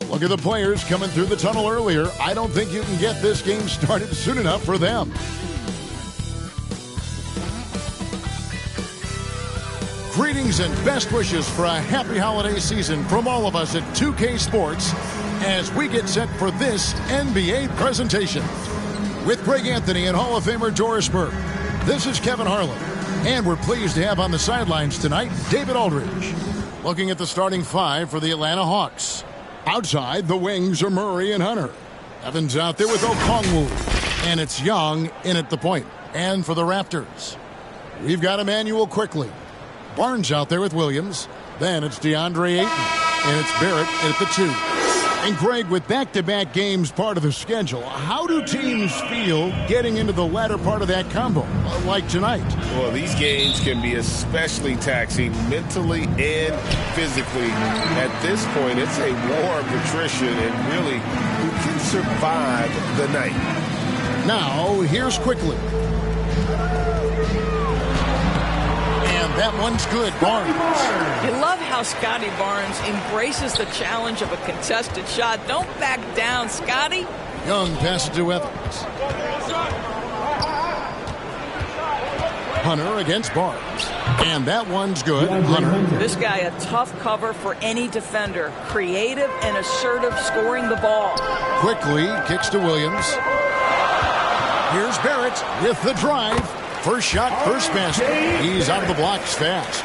Look at the players coming through the tunnel earlier. I don't think you can get this game started soon enough for them. Greetings and best wishes for a happy holiday season from all of us at 2K Sports as we get set for this NBA presentation. With Greg Anthony and Hall of Famer Doris Burke, this is Kevin Harlan. And we're pleased to have on the sidelines tonight David Aldridge. Looking at the starting five for the Atlanta Hawks. Outside, the wings are Murray and Hunter. Evans out there with Okongwu. And it's Young in at the point. And for the Raptors, we've got Emmanuel Quickly. Barnes out there with Williams. Then it's DeAndre Ayton. And it's Barrett at the 2. And Greg, with back-to-back games part of the schedule, how do teams feel getting into the latter part of that combo, like tonight? Well, these games can be especially taxing mentally and physically. At this point, it's a war of attrition, and really, who can survive the night? Now, here's Quickly. That one's good, Barnes. You love how Scotty Barnes embraces the challenge of a contested shot. Don't back down, Scotty. Young passes to Evans. Hunter against Barnes. And that one's good, Hunter. This guy a tough cover for any defender. Creative and assertive scoring the ball. Quickly kicks to Williams. Here's Barrett with the drive. First shot, first basket. He's out of the blocks fast.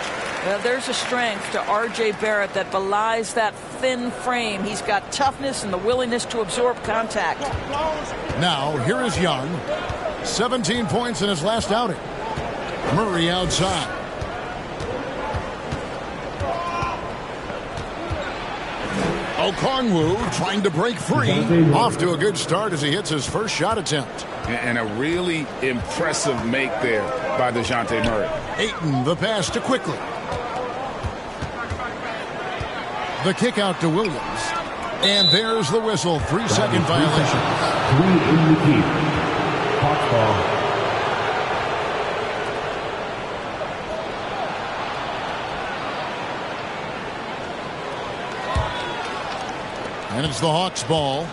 There's a strength to R.J. Barrett that belies that thin frame. He's got toughness and the willingness to absorb contact. Now, here is Young. 17 points in his last outing. Murray outside. Okongwu trying to break free. Off to a good start as he hits his first shot attempt. And a really impressive make there by DeJounte Murray. Ayton, the pass to Quickly. The kick out to Williams. And there's the whistle. 3-second violation. 3 in the key. Hot ball. And it's the Hawks' ball.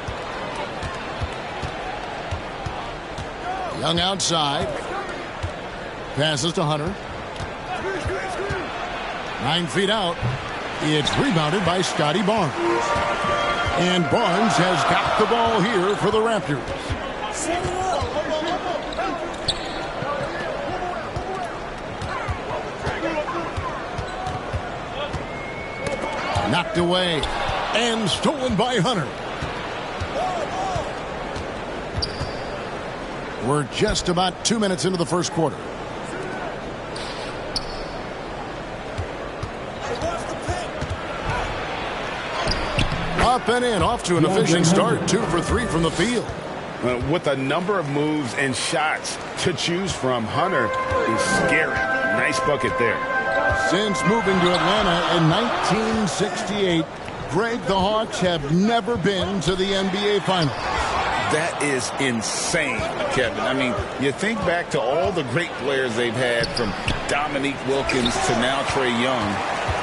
Young outside. Passes to Hunter. 9 feet out. It's rebounded by Scotty Barnes. And Barnes has got the ball here for the Raptors. Knocked away. And stolen by Hunter. We're just about 2 minutes into the first quarter. Up and in, off to an efficient start. 2 for 3 from the field. With a number of moves and shots to choose from, Hunter is scary. Nice bucket there. Since moving to Atlanta in 1968, Greg, the Hawks have never been to the NBA Finals. That is insane, Kevin. I mean, you think back to all the great players they've had, from Dominique Wilkins to now Trae Young.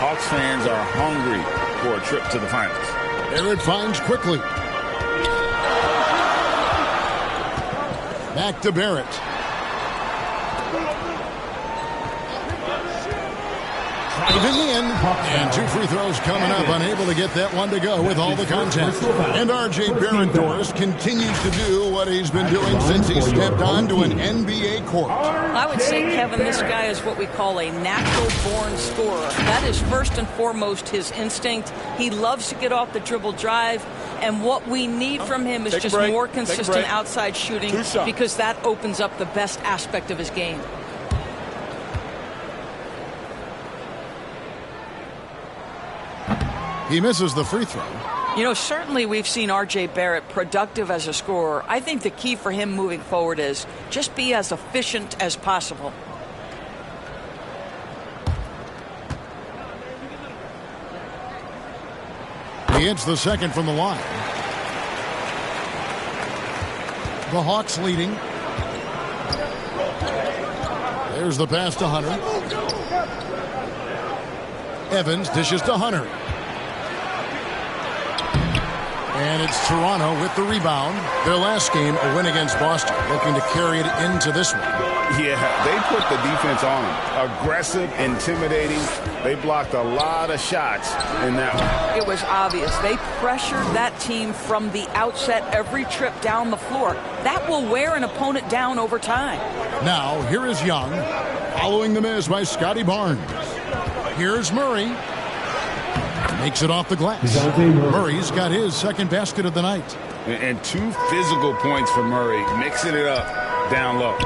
Hawks fans are hungry for a trip to the finals. There it finds Quickly. Back to Barrett. Driving in, and 2 free throws coming up, unable to get that one to go with all the contact. And R.J. Barrett, Doris, continues to do what he's been doing since he stepped onto an NBA court. I would say, Kevin, this guy is what we call a natural-born scorer. That is first and foremost his instinct. He loves to get off the dribble drive, and what we need from him is just more consistent outside shooting, because that opens up the best aspect of his game. He misses the free throw. You know, certainly we've seen R.J. Barrett productive as a scorer. I think the key for him moving forward is just be as efficient as possible. He hits the second from the line. The Hawks leading. There's the pass to Hunter. Evans dishes to Hunter. And it's Toronto with the rebound. Their last game, a win against Boston, looking to carry it into this one. Yeah, they put the defense on them. Aggressive, intimidating. They blocked a lot of shots in that one. It was obvious. They pressured that team from the outset every trip down the floor. That will wear an opponent down over time. Now, here is Young, following the miss by Scotty Barnes. Here's Murray. Makes it off the glass. Murray's got his second basket of the night. And 2 physical points for Murray, mixing it up down low.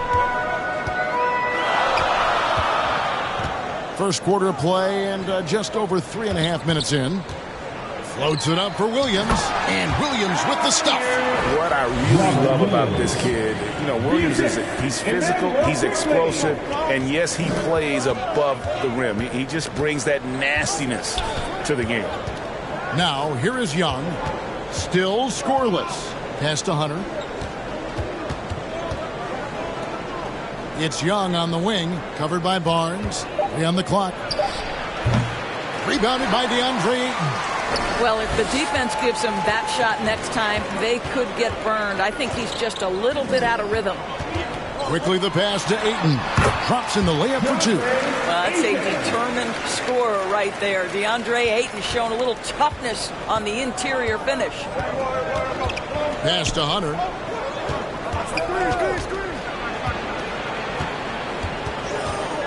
First quarter play and just over 3.5 minutes in. Floats it up for Williams. And Williams with the stuff. What I really love about this kid, Williams he's physical, he's explosive, and yes, he plays above the rim. He just brings that nastiness to the game. Now, here is Young. Still scoreless. Pass to Hunter. It's Young on the wing, covered by Barnes. 3 on the clock. Rebounded by DeAndre. Well, if the defense gives him that shot next time, they could get burned. I think he's just a little bit out of rhythm. Quickly the pass to Ayton. Drops in the layup for 2. Well, that's a determined scorer right there. DeAndre Ayton showing a little toughness on the interior finish. Pass to Hunter.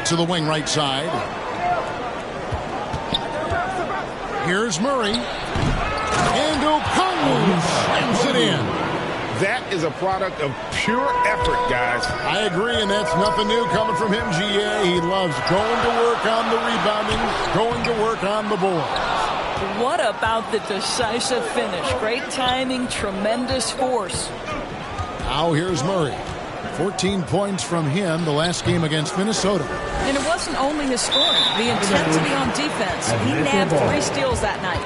To the wing right side. Here's Murray. And Okongwu slams it in. That is a product of pure effort, guys. I agree, and that's nothing new coming from him, GA. He loves going to work on the rebounding, going to work on the board. What about the decisive finish? Great timing, tremendous force. Now here's Murray. 14 points from him the last game against Minnesota. And it wasn't only his scoring, the intensity on defense. He nabbed 3 steals that night.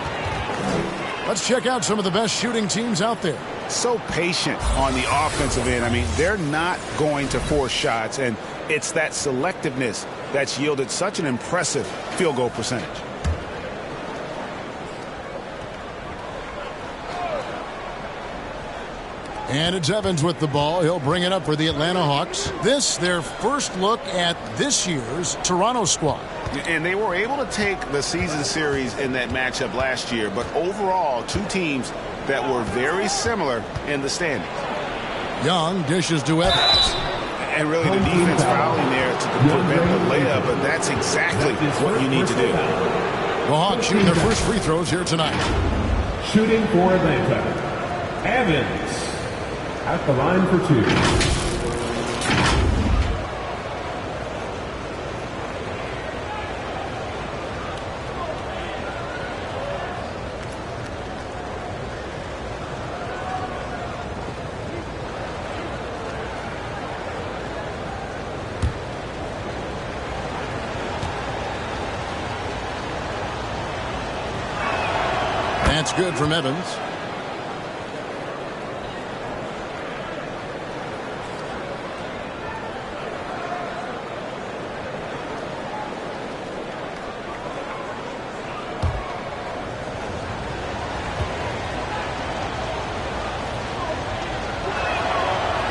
Let's check out some of the best shooting teams out there. So patient on the offensive end. I mean, they're not going to force shots, and it's that selectiveness that's yielded such an impressive field goal percentage. And it's Evans with the ball. He'll bring it up for the Atlanta Hawks. This, their first look at this year's Toronto squad. And they were able to take the season series in that matchup last year, but overall, 2 teams that were very similar in the standings. Young dishes to Evans. And really the defense fouling there to prevent the layup, but that's exactly what you need to do. The Hawks shooting their first free throws here tonight. Shooting for Atlanta, Evans at the line for 2. That's good from Evans.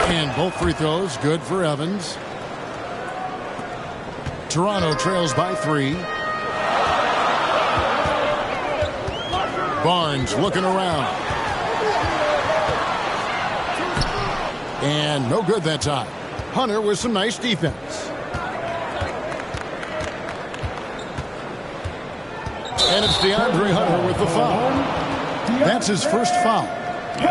And both free throws good for Evans. Toronto trails by 3. Barnes looking around. And no good that time. Hunter with some nice defense. And it's DeAndre Hunter with the foul. That's his first foul.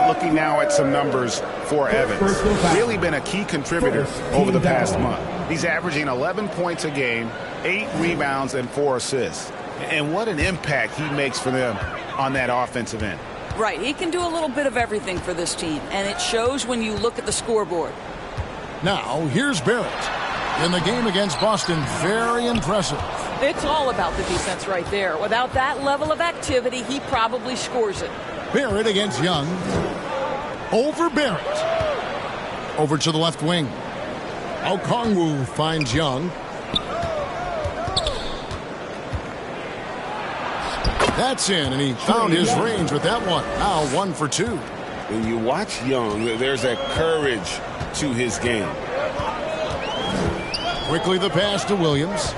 Looking now at some numbers for Evans. Really been a key contributor over the past month. He's averaging 11 points a game, 8 rebounds, and 4 assists. And what an impact he makes for them on that offensive end. Right. He can do a little bit of everything for this team, and it shows when you look at the scoreboard. Now, here's Barrett. In the game against Boston, very impressive. It's all about the defense right there. Without that level of activity, he probably scores it. Barrett against Young. Over Barrett. Over to the left wing. Okongwu finds Young. That's in, and he found his range with that one. Now 1 for 2. When you watch Young, there's a courage to his game. Quickly the pass to Williams.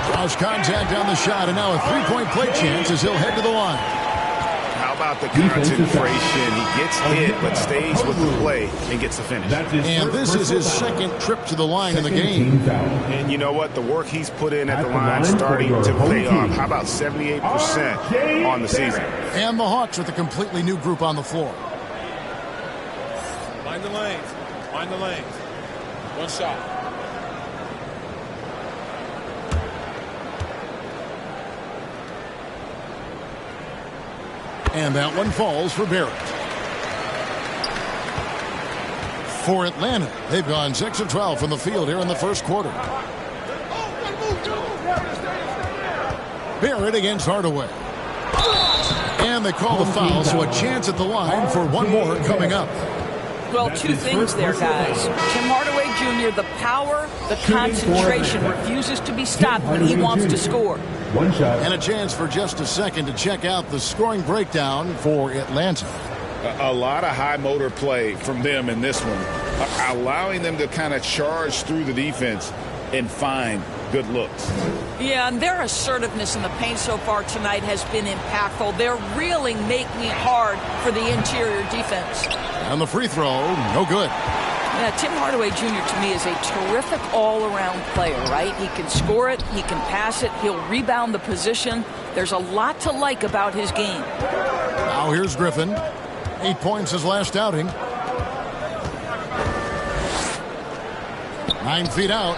Draws contact on the shot, and now a three-point play chance as he'll head to the line. How about the concentration? He gets hit, but stays with the play and gets the finish. And this is his second trip to the line in the game. And you know what? The work he's put in at the line starting to pay off. How about 78% on the season? And the Hawks with a completely new group on the floor. Find the lanes. Find the lanes. One shot. And that one falls for Barrett. For Atlanta, they've gone 6 of 12 from the field here in the first quarter. Barrett against Hardaway. And they call the foul, so a chance at the line for one more coming up. Well, two things there, guys. Tim Hardaway Jr., the power, the concentration, refuses to be stopped when he wants to score. One shot. And a chance for just a second to check out the scoring breakdown for Atlanta. A lot of high motor play from them in this one, allowing them to kind of charge through the defense and find good looks. Yeah, and their assertiveness in the paint so far tonight has been impactful. They're really making it hard for the interior defense. And the free throw, no good. Yeah, Tim Hardaway Jr. to me is a terrific all-around player, right? He can score it, he can pass it, he'll rebound the position. There's a lot to like about his game. Now here's Griffin. 8 points his last outing. 9 feet out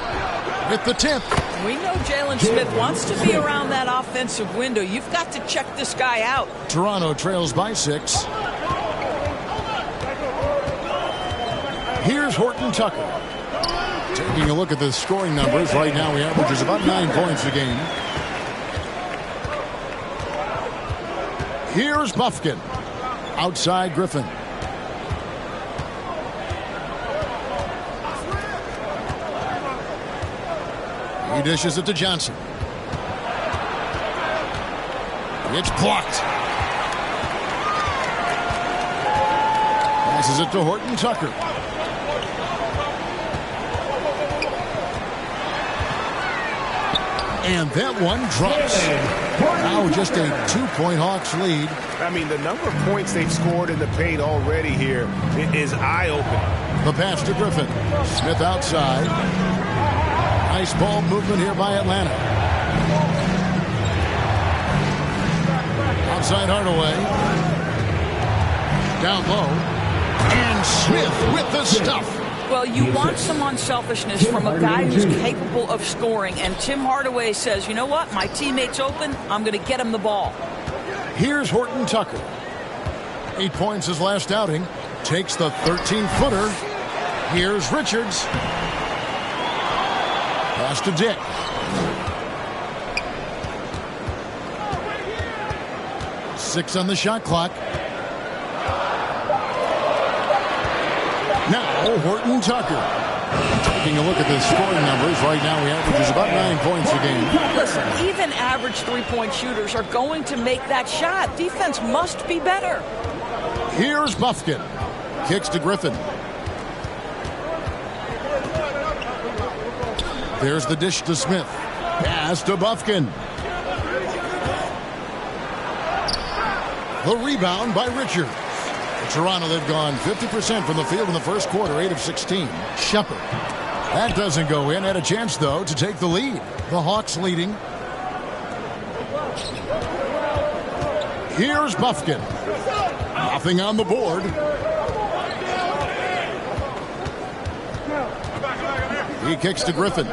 with the tip. We know Jalen Smith wants to be around that offensive window. You've got to check this guy out. Toronto trails by 6. Here's Horton Tucker. Taking a look at the scoring numbers. Right now he averages about 9 points a game. Here's Buffkin. Outside Griffin. He dishes it to Johnson. It's blocked. Passes it to Horton Tucker. And that one drops. Now just a 2-point Hawks lead. I mean, the number of points they've scored in the paint already here is eye-opening. The pass to Griffin. Smith outside. Nice ball movement here by Atlanta. Outside Hardaway. Down low. And Smith with the stuff. Well, you want some unselfishness from a guy who's capable of scoring. And Tim Hardaway says, you know what? My teammate's open. I'm going to get him the ball. Here's Horton Tucker. 8 points his last outing. Takes the 13-footer. Here's Richards. Pass to Dick. Six on the shot clock. Now Horton Tucker. Taking a look at the scoring numbers. Right now he averages about 9 points a game. Listen, even average three-point shooters are going to make that shot. Defense must be better. Here's Buffkin. Kicks to Griffin. There's the dish to Smith. Pass to Buffkin. The rebound by Richards. Toronto, they've gone 50% from the field in the first quarter, 8 of 16. Shepard. That doesn't go in. Had a chance, though, to take the lead. The Hawks leading. Here's Buffkin. Nothing on the board. He kicks to Griffin.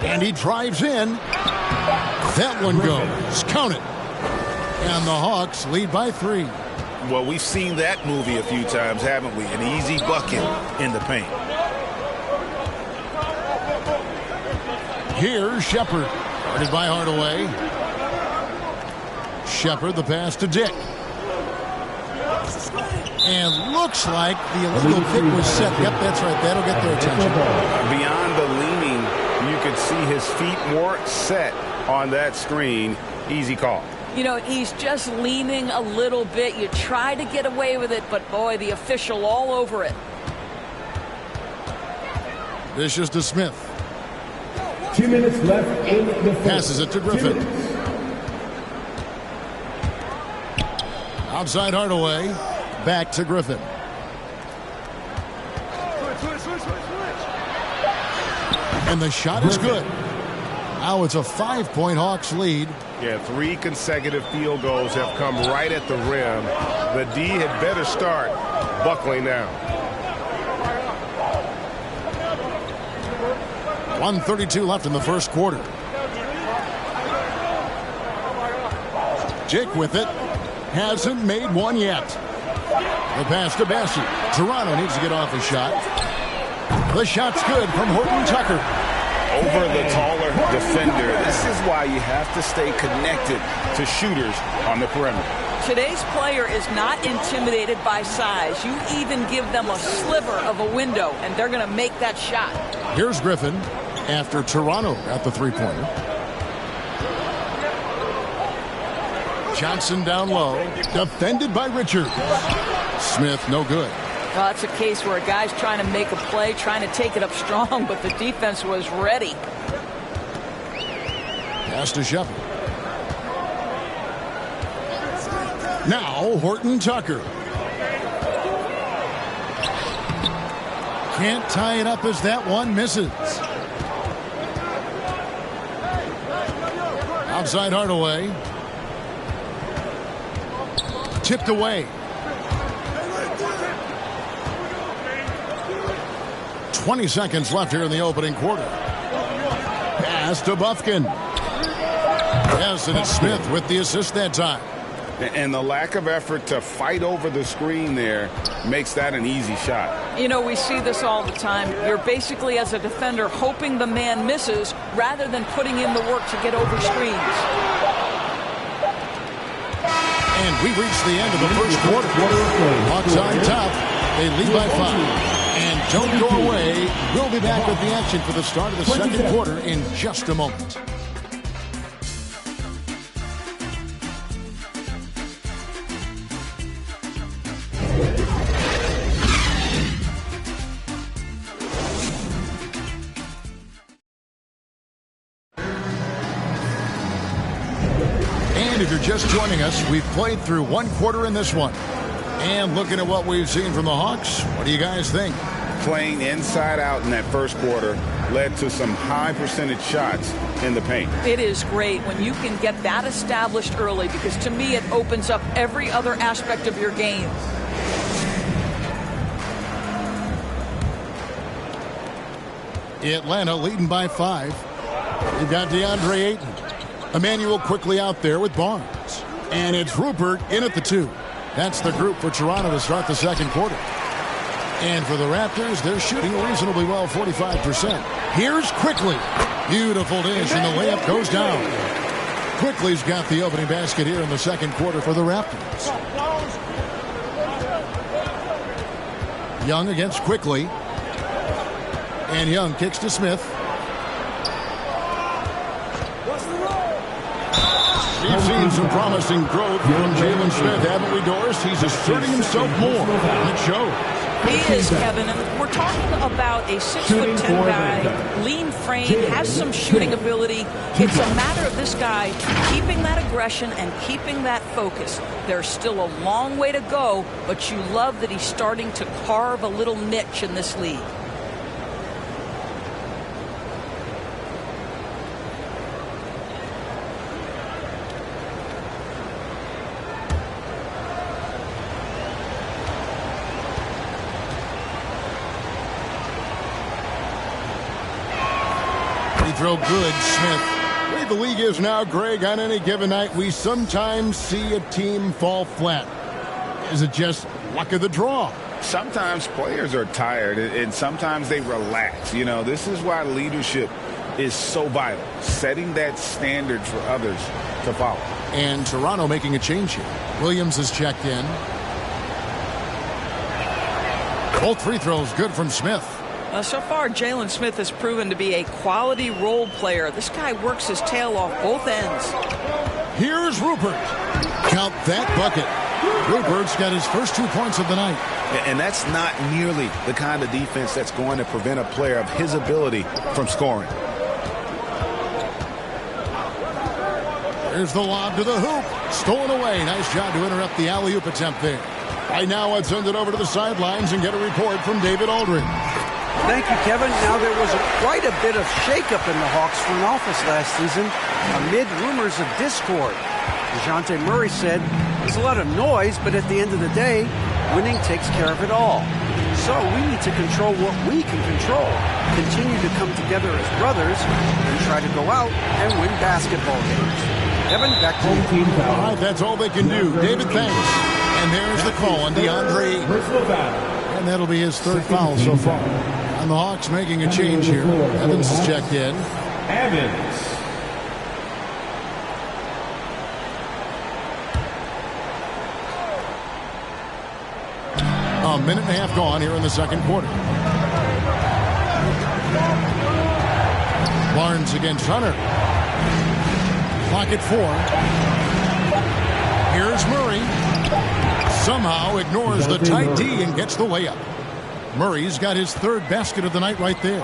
And he drives in. That one goes. Count it. And the Hawks lead by 3. Well, we've seen that movie a few times, haven't we? An easy bucket in the paint. Here's Shepard. Guarded by Hardaway. Shepard, the pass to Dick. And looks like the illegal kick was set. Yep, that's right. That'll get their attention. Beyond the leaning, you could could see his feet more set on that screen. Easy call. You know, he's just leaning a little bit. You try to get away with it, but boy, the official all over it. Vicious to Smith. 2 minutes left in the first. Passes it to Griffin. Outside Hardaway. Back to Griffin. And the shot is good. Now it's a 5-point Hawks lead. Yeah, 3 consecutive field goals have come right at the rim. The D had better start buckling now. 1:32 left in the first quarter. Jake with it. Hasn't made one yet. The pass to Bessie. Toronto needs to get off a shot. The shot's good from Horton Tucker. Over the taller defender. This is why you have to stay connected to shooters on the perimeter. Today's player is not intimidated by size. You even give them a sliver of a window, and they're going to make that shot. Here's Griffin after Toronto at the three-pointer. Johnson down low. Defended by Richards. Smith, no good. Well, that's a case where a guy's trying to make a play, trying to take it up strong, but the defense was ready. Pass to Shepard. Now Horton Tucker. Can't tie it up as that one misses. Outside Hardaway. Tipped away. 20 seconds left here in the opening quarter. Pass to Bufkin. Yes, and it's Smith with the assist that time. And the lack of effort to fight over the screen there makes that an easy shot. You know, we see this all the time. You're basically, as a defender, hoping the man misses rather than putting in the work to get over screens. And we reached the end of the first quarter. Hawks on top. They lead by 5. And don't go away. We'll be back with the action for the start of the second quarter in just a moment. And if you're just joining us, we've played through one quarter in this one. And looking at what we've seen from the Hawks, what do you guys think? Playing inside out in that first quarter led to some high percentage shots in the paint. It is great when you can get that established early, because to me it opens up every other aspect of your game. Atlanta leading by 5. You've got DeAndre Ayton. Emmanuel quickly out there with Barnes. And it's Rupert in at the 2. That's the group for Toronto to start the second quarter. And for the Raptors, they're shooting reasonably well, 45%. Here's Quickly. Beautiful dish, and the layup goes down. Quickly's got the opening basket here in the second quarter for the Raptors. Young against Quickly. And Young kicks to Smith. We've seen some promising growth from Jalen Smith, haven't we, Doris? He's asserting himself more, and it shows. He is, Kevin. And we're talking about a 6'10" guy, lean frame, has some shooting ability. It's a matter of this guy keeping that aggression and keeping that focus. There's still a long way to go, but you love that he's starting to carve a little niche in this league. Throw good, Smith. The way the league is now, Greg, on any given night, we sometimes see a team fall flat. Is it just luck of the draw? Sometimes players are tired, and sometimes they relax. You know, this is why leadership is so vital, setting that standard for others to follow. And Toronto making a change here. Williams has checked in. Both free throws good from Smith. So far, Jalen Smith has proven to be a quality role player. This guy works his tail off both ends. Here's Rupert. Count that bucket. Rupert's got his first 2 points of the night. And that's not nearly the kind of defense that's going to prevent a player of his ability from scoring. There's the lob to the hoop. Stolen away. Nice job to interrupt the alley-oop attempt there. Right now, let's send it over to the sidelines and get a report from David Aldridge. Thank you, Kevin. Now, there was quite a bit of shakeup in the Hawks front office last season amid rumors of discord. DeJounte Murray said, "There's a lot of noise, but at the end of the day, winning takes care of it all. So we need to control what we can control, continue to come together as brothers, and try to go out and win basketball games." Kevin, back to you. All right, that's all they can do. David, thanks. And there's the call on DeAndre. And that'll be his third foul so far. And the Hawks making a change here. Evans is checked in. Evans. A minute and a half gone here in the second quarter. Barnes against Hunter. Clock at 4. Here's Murray. Somehow ignores the tight D and gets the layup. Murray's got his third basket of the night right there.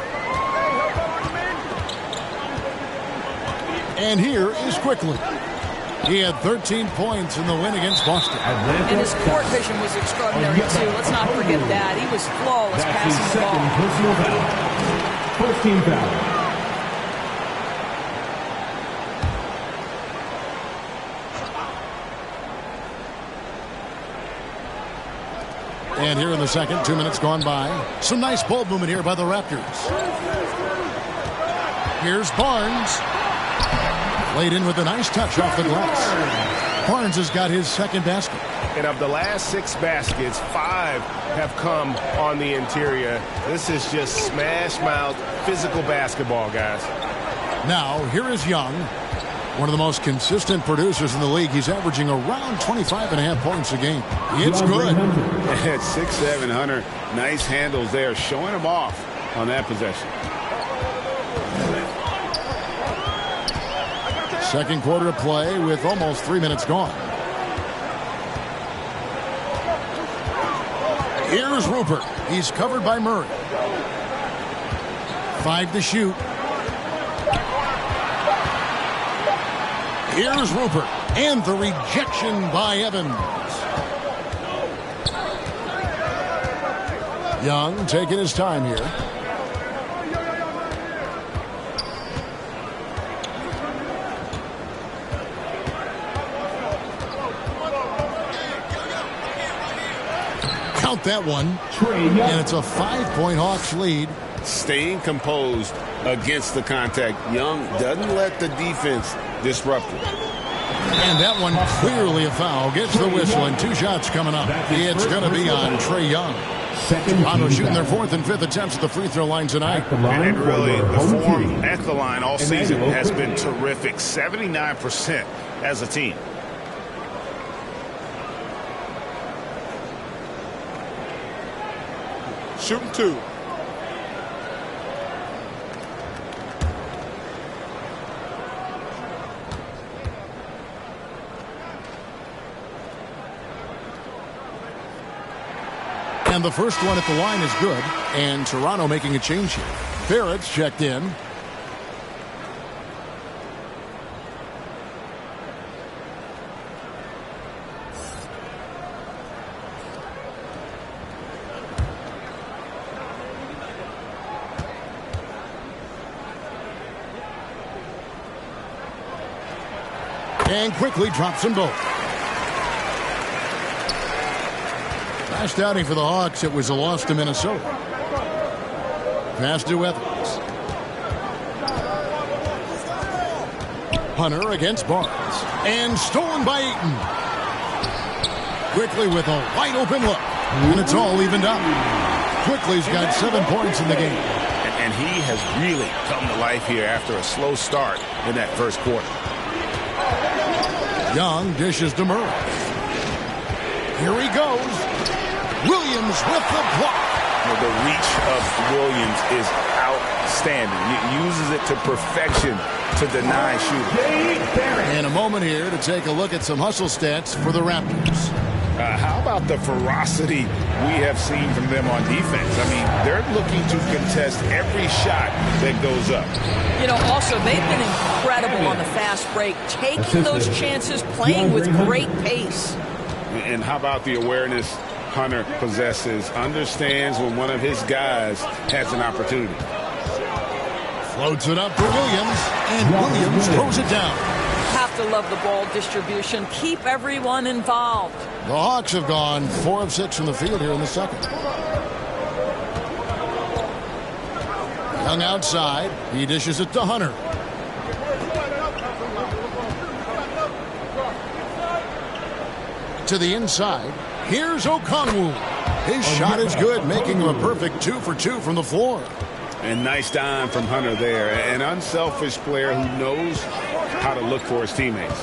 And here is Quickly. He had 13 points in the win against Boston. And his court vision was extraordinary, too. Let's not forget that. He was flawless passing the ball. Personal foul. First team foul. And here in the second, 2 minutes gone by. Some nice ball movement here by the Raptors. Here's Barnes. Laid in with a nice touch off the glass. Barnes has got his second basket. And of the last 6 baskets, 5 have come on the interior. This is just smash-mouth physical basketball, guys. Now, here is Young. One of the most consistent producers in the league. He's averaging around 25.5 points a game. It's good. At 6'7", Hunter, nice handles there, showing him off on that possession. Second quarter of play with almost 3 minutes gone. Here's Rupert. He's covered by Murray. 5 to shoot. Here's Rupert. And the rejection by Evans. Young taking his time here. Count that one. And it's a 5-point Hawks lead. Staying composed against the contact. Young doesn't let the defense disrupt it. And that one clearly a foul. Gets the whistle and 2 shots coming up. It's going to be on Trae Young. Toronto shooting their 4th and 5th attempts at the free throw line tonight. And really, the form at the line all season has been terrific. 79% as a team. Shooting 2. And the first one at the line is good. And Toronto making a change here. Barrett's checked in. And quickly drops them both. Last outing for the Hawks, it was a loss to Minnesota. Pass to Evans. Hunter against Barnes. And stolen by Ayton. Quickly with a wide open look. And it's all evened up. Quickly's got 7 points in the game. And he has really come to life here after a slow start in that first quarter. Young dishes to Murray. Here he goes. Williams with the block. The reach of Williams is outstanding. He uses it to perfection to deny shooting. In a moment here to take a look at some hustle stats for the Raptors. How about the ferocity we have seen from them on defense? I mean, they're looking to contest every shot that goes up. You know, also, they've been incredible on the fast break, taking those chances, playing with great pace. And how about the awareness Hunter possesses, understands when one of his guys has an opportunity. Floats it up for Williams, and Williams throws it down. Have to love the ball distribution. Keep everyone involved. The Hawks have gone 4 of 6 from the field here in the second. Young outside. He dishes it to Hunter. To the inside. Here's Okongwu. His shot is good, making him a perfect 2 for 2 from the floor. And nice dime from Hunter there. An unselfish player who knows how to look for his teammates.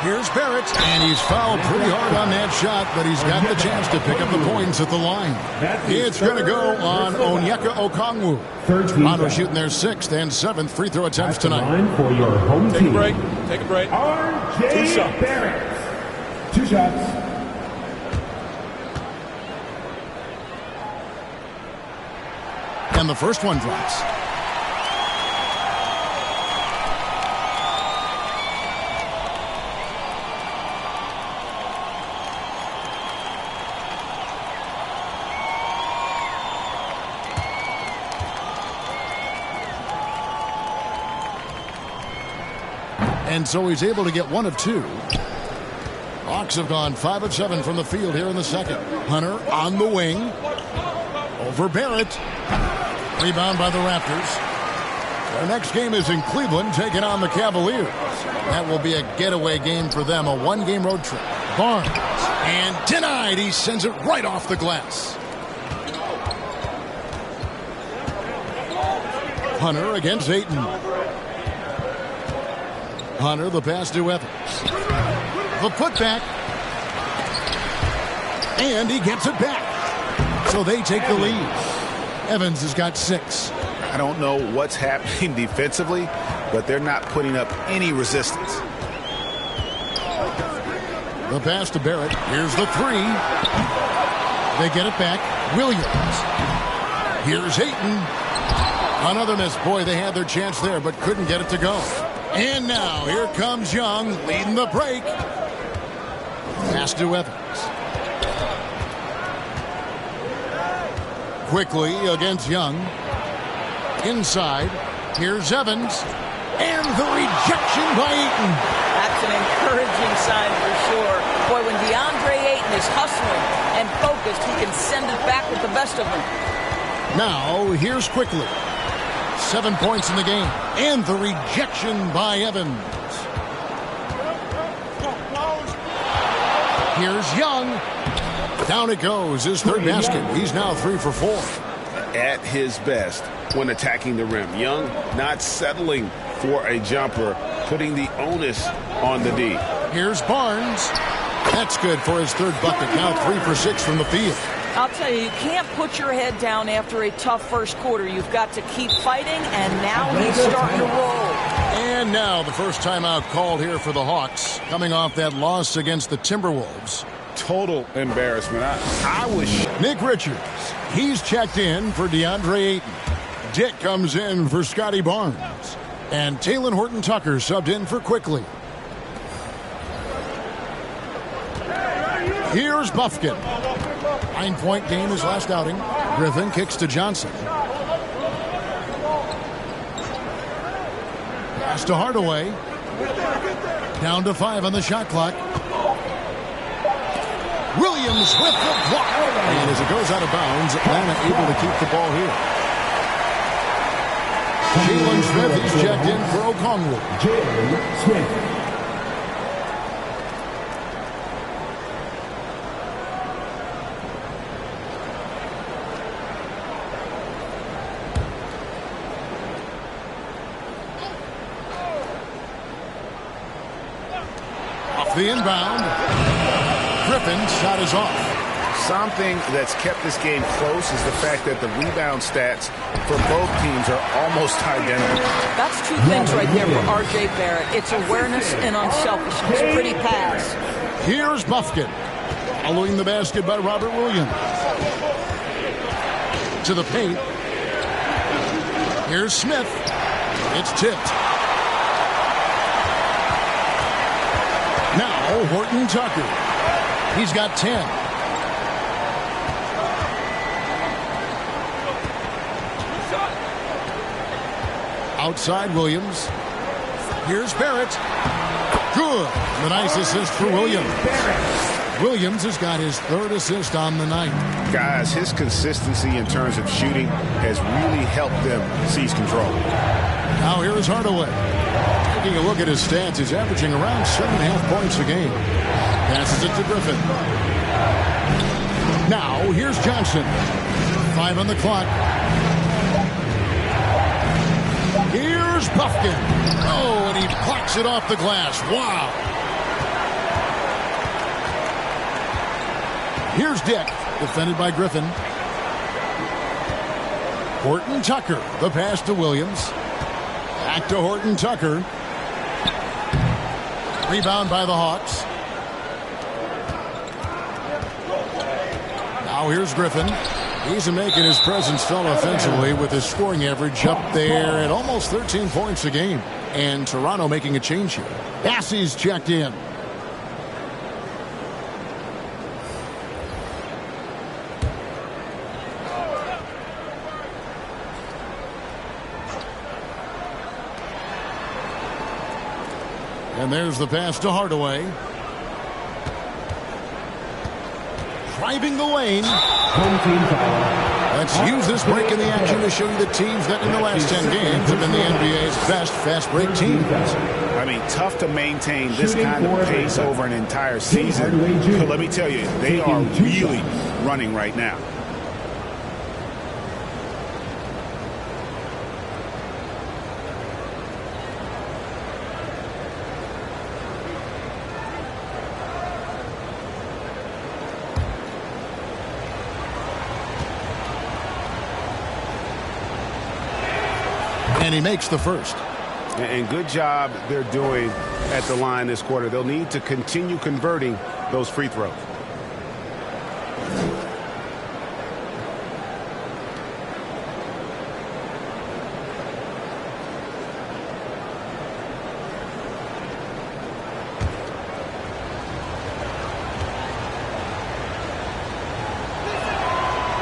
Here's Barrett, and he's fouled pretty hard on that shot, but he's got the chance to pick up the points at the line. It's going to go on Onyeka Okongwu. Hunter shooting their 6th and 7th free throw attempts tonight. For your home Take a break. Take a break. 2 shots. Barrett. 2 shots. And the first one drops. And so he's able to get 1 of 2. Hawks have gone 5 of 7 from the field here in the second. Hunter on the wing. Over Barrett. Rebound by the Raptors. Their next game is in Cleveland, taking on the Cavaliers. That will be a getaway game for them, a 1-game road trip. Barnes. And denied. He sends it right off the glass. Hunter against Ayton. Hunter, the pass to Evans. The putback. And he gets it back. So they take the lead. Evans has got 6. I don't know what's happening defensively, but they're not putting up any resistance. The pass to Barrett. Here's the 3. They get it back. Williams. Here's Ayton. Another miss. Boy, they had their chance there, but couldn't get it to go. And now, here comes Young, leading the break. Pass to Evans. Quickly against Young. Inside. Here's Evans. And the rejection by Ayton. That's an encouraging sign for sure. Boy, when DeAndre Ayton is hustling and focused, he can send it back with the best of them. Now, here's Quickly. 7 points in the game. And the rejection by Evans. Here's Young. Down it goes. His 3rd basket. He's now 3 for 4. At his best when attacking the rim. Young not settling for a jumper, putting the onus on the D. Here's Barnes. That's good for his 3rd bucket. Now 3 for 6 from the field. I'll tell you, you can't put your head down after a tough first quarter. You've got to keep fighting, and now he's starting to roll. And now the first timeout called here for the Hawks, coming off that loss against the Timberwolves. Total embarrassment. I was... Nick Richards, he's checked in for DeAndre Ayton. Dick comes in for Scotty Barnes. And Talen Horton-Tucker subbed in for Quickly. Here's Bufkin. 9-point game his last outing. Griffin kicks to Johnson. Pass to Hardaway. Down to 5 on the shot clock. Williams with the block. And as it goes out of bounds, Atlanta able to keep the ball here. Jalen Smith is checked in for Okongwu. Jalen Smith. Off the inbound. Griffin's shot is off. Something that's kept this game close is the fact that the rebound stats for both teams are almost identical. That's two things right there for R.J. Barrett. It's awareness and unselfishness. Pretty pass. Here's Buffkin. Following the basket by Robert Williams. To the paint. Here's Smith. It's tipped. Now Horton Tucker. He's got 10. Outside Williams. Here's Barrett. Good. The nice assist for Williams. Williams has got his third assist on the night. Guys, his consistency in terms of shooting has really helped them seize control. Now here is Hardaway. Taking a look at his stats, he's averaging around 7.5 points a game. Passes it to Griffin. Now here's Johnson. 5 on the clock. Here's Buffkin. Oh, and he plucks it off the glass. Wow. Here's Dick, defended by Griffin. Horton Tucker, the pass to Williams. Back to Horton Tucker. Rebound by the Hawks. Now here's Griffin. He's making his presence felt offensively with his scoring average up there at almost 13 points a game. And Toronto making a change here. Bassey's checked in. And there's the pass to Hardaway. Driving the lane. Let's use this break in the action to show you the teams that in the last 10 games have been the NBA's best fast break teams. I mean, tough to maintain this kind of pace over an entire season. But let me tell you, they are really running right now. And he makes the first. And good job they're doing at the line this quarter. They'll need to continue converting those free throws.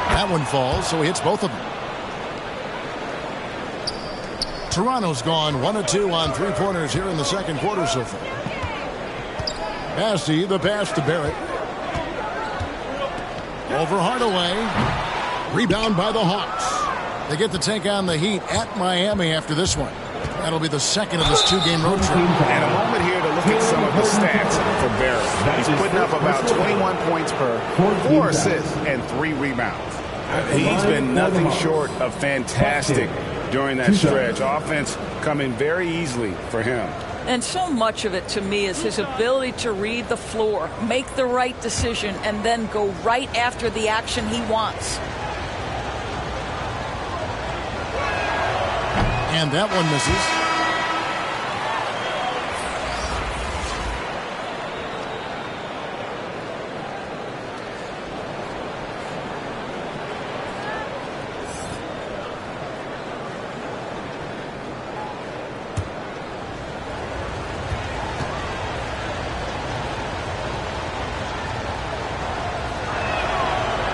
That one falls, so he hits both of them. Toronto's gone 1 of 2 on three-pointers here in the second quarter so far. Bassey, the pass to Barrett. Over Hardaway. Rebound by the Hawks. They get to take on the Heat at Miami after this one. That'll be the second of this two-game road trip. And a moment here to look at some of the stats for Barrett. He's putting up about 21 points per, 4 assists, and 3 rebounds. He's been nothing short of fantastic during that stretch. Offense coming very easily for him. And so much of it to me is his ability to read the floor, make the right decision, and then go right after the action he wants. And that one misses.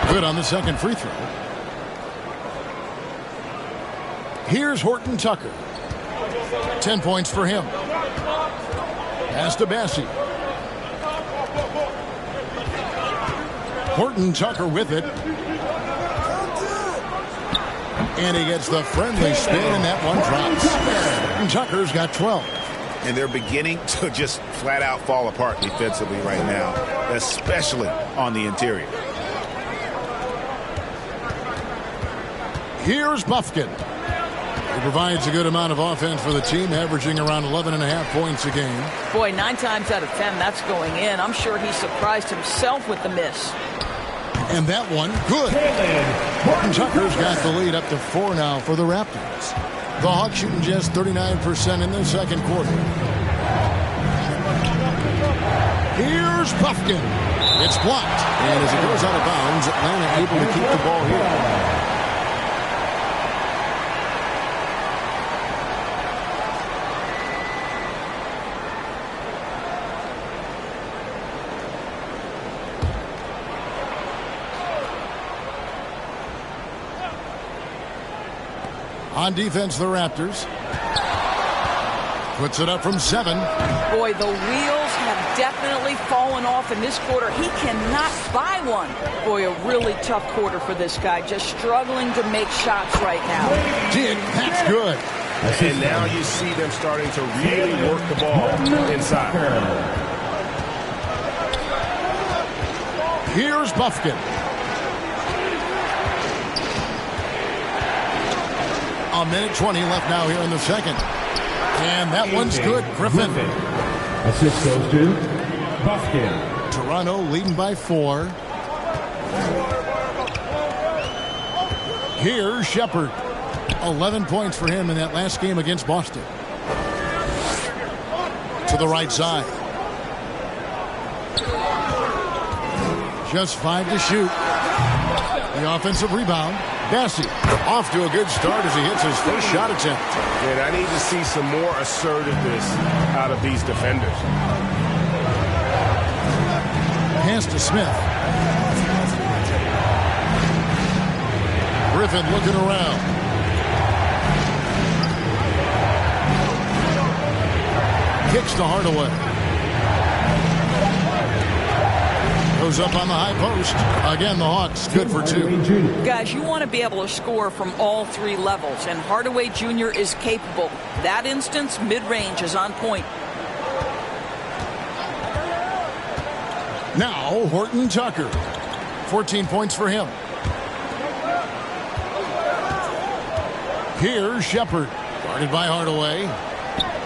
Good on the second free throw. Here's Horton Tucker. 10 points for him. Pass to Bassey. Horton Tucker with it. And he gets the friendly spin, and that one drops. Horton Tucker's got 12. And they're beginning to just flat out fall apart defensively right now, especially on the interior. Here's Buffkin. He provides a good amount of offense for the team, averaging around 11.5 points a game. Boy, 9 times out of 10, that's going in. I'm sure he surprised himself with the miss. And that one, good. Tucker's got the lead up to 4 now for the Raptors. The Hawks shooting just 39% in the second quarter. Here's Puffkin. It's blocked. And as it goes out of bounds, Atlanta able to keep the ball here. On defense, the Raptors. Puts it up from 7. Boy, the wheels have definitely fallen off in this quarter. He cannot buy one. Boy, a really tough quarter for this guy. Just struggling to make shots right now. That's good. And now you see them starting to really work the ball inside. Here's Buffkin. A minute 20 left now here in the second. And that one's good. Griffin. Assist goes to Buffkin. Toronto leading by 4. Here's Shepard. 11 points for him in that last game against Boston. To the right side. Just 5 to shoot. The offensive rebound. Bassey off to a good start as he hits his first shot attempt. And I need to see some more assertiveness out of these defenders. Pass to Smith. Griffin looking around. Kicks to Hardaway. Goes up on the high post. Again, the Hawks good for 2. Guys, you want to be able to score from all 3 levels, and Hardaway Jr. is capable. That instance, mid-range is on point. Now, Horton Tucker. 14 points for him. Here's Shepard. Guarded by Hardaway.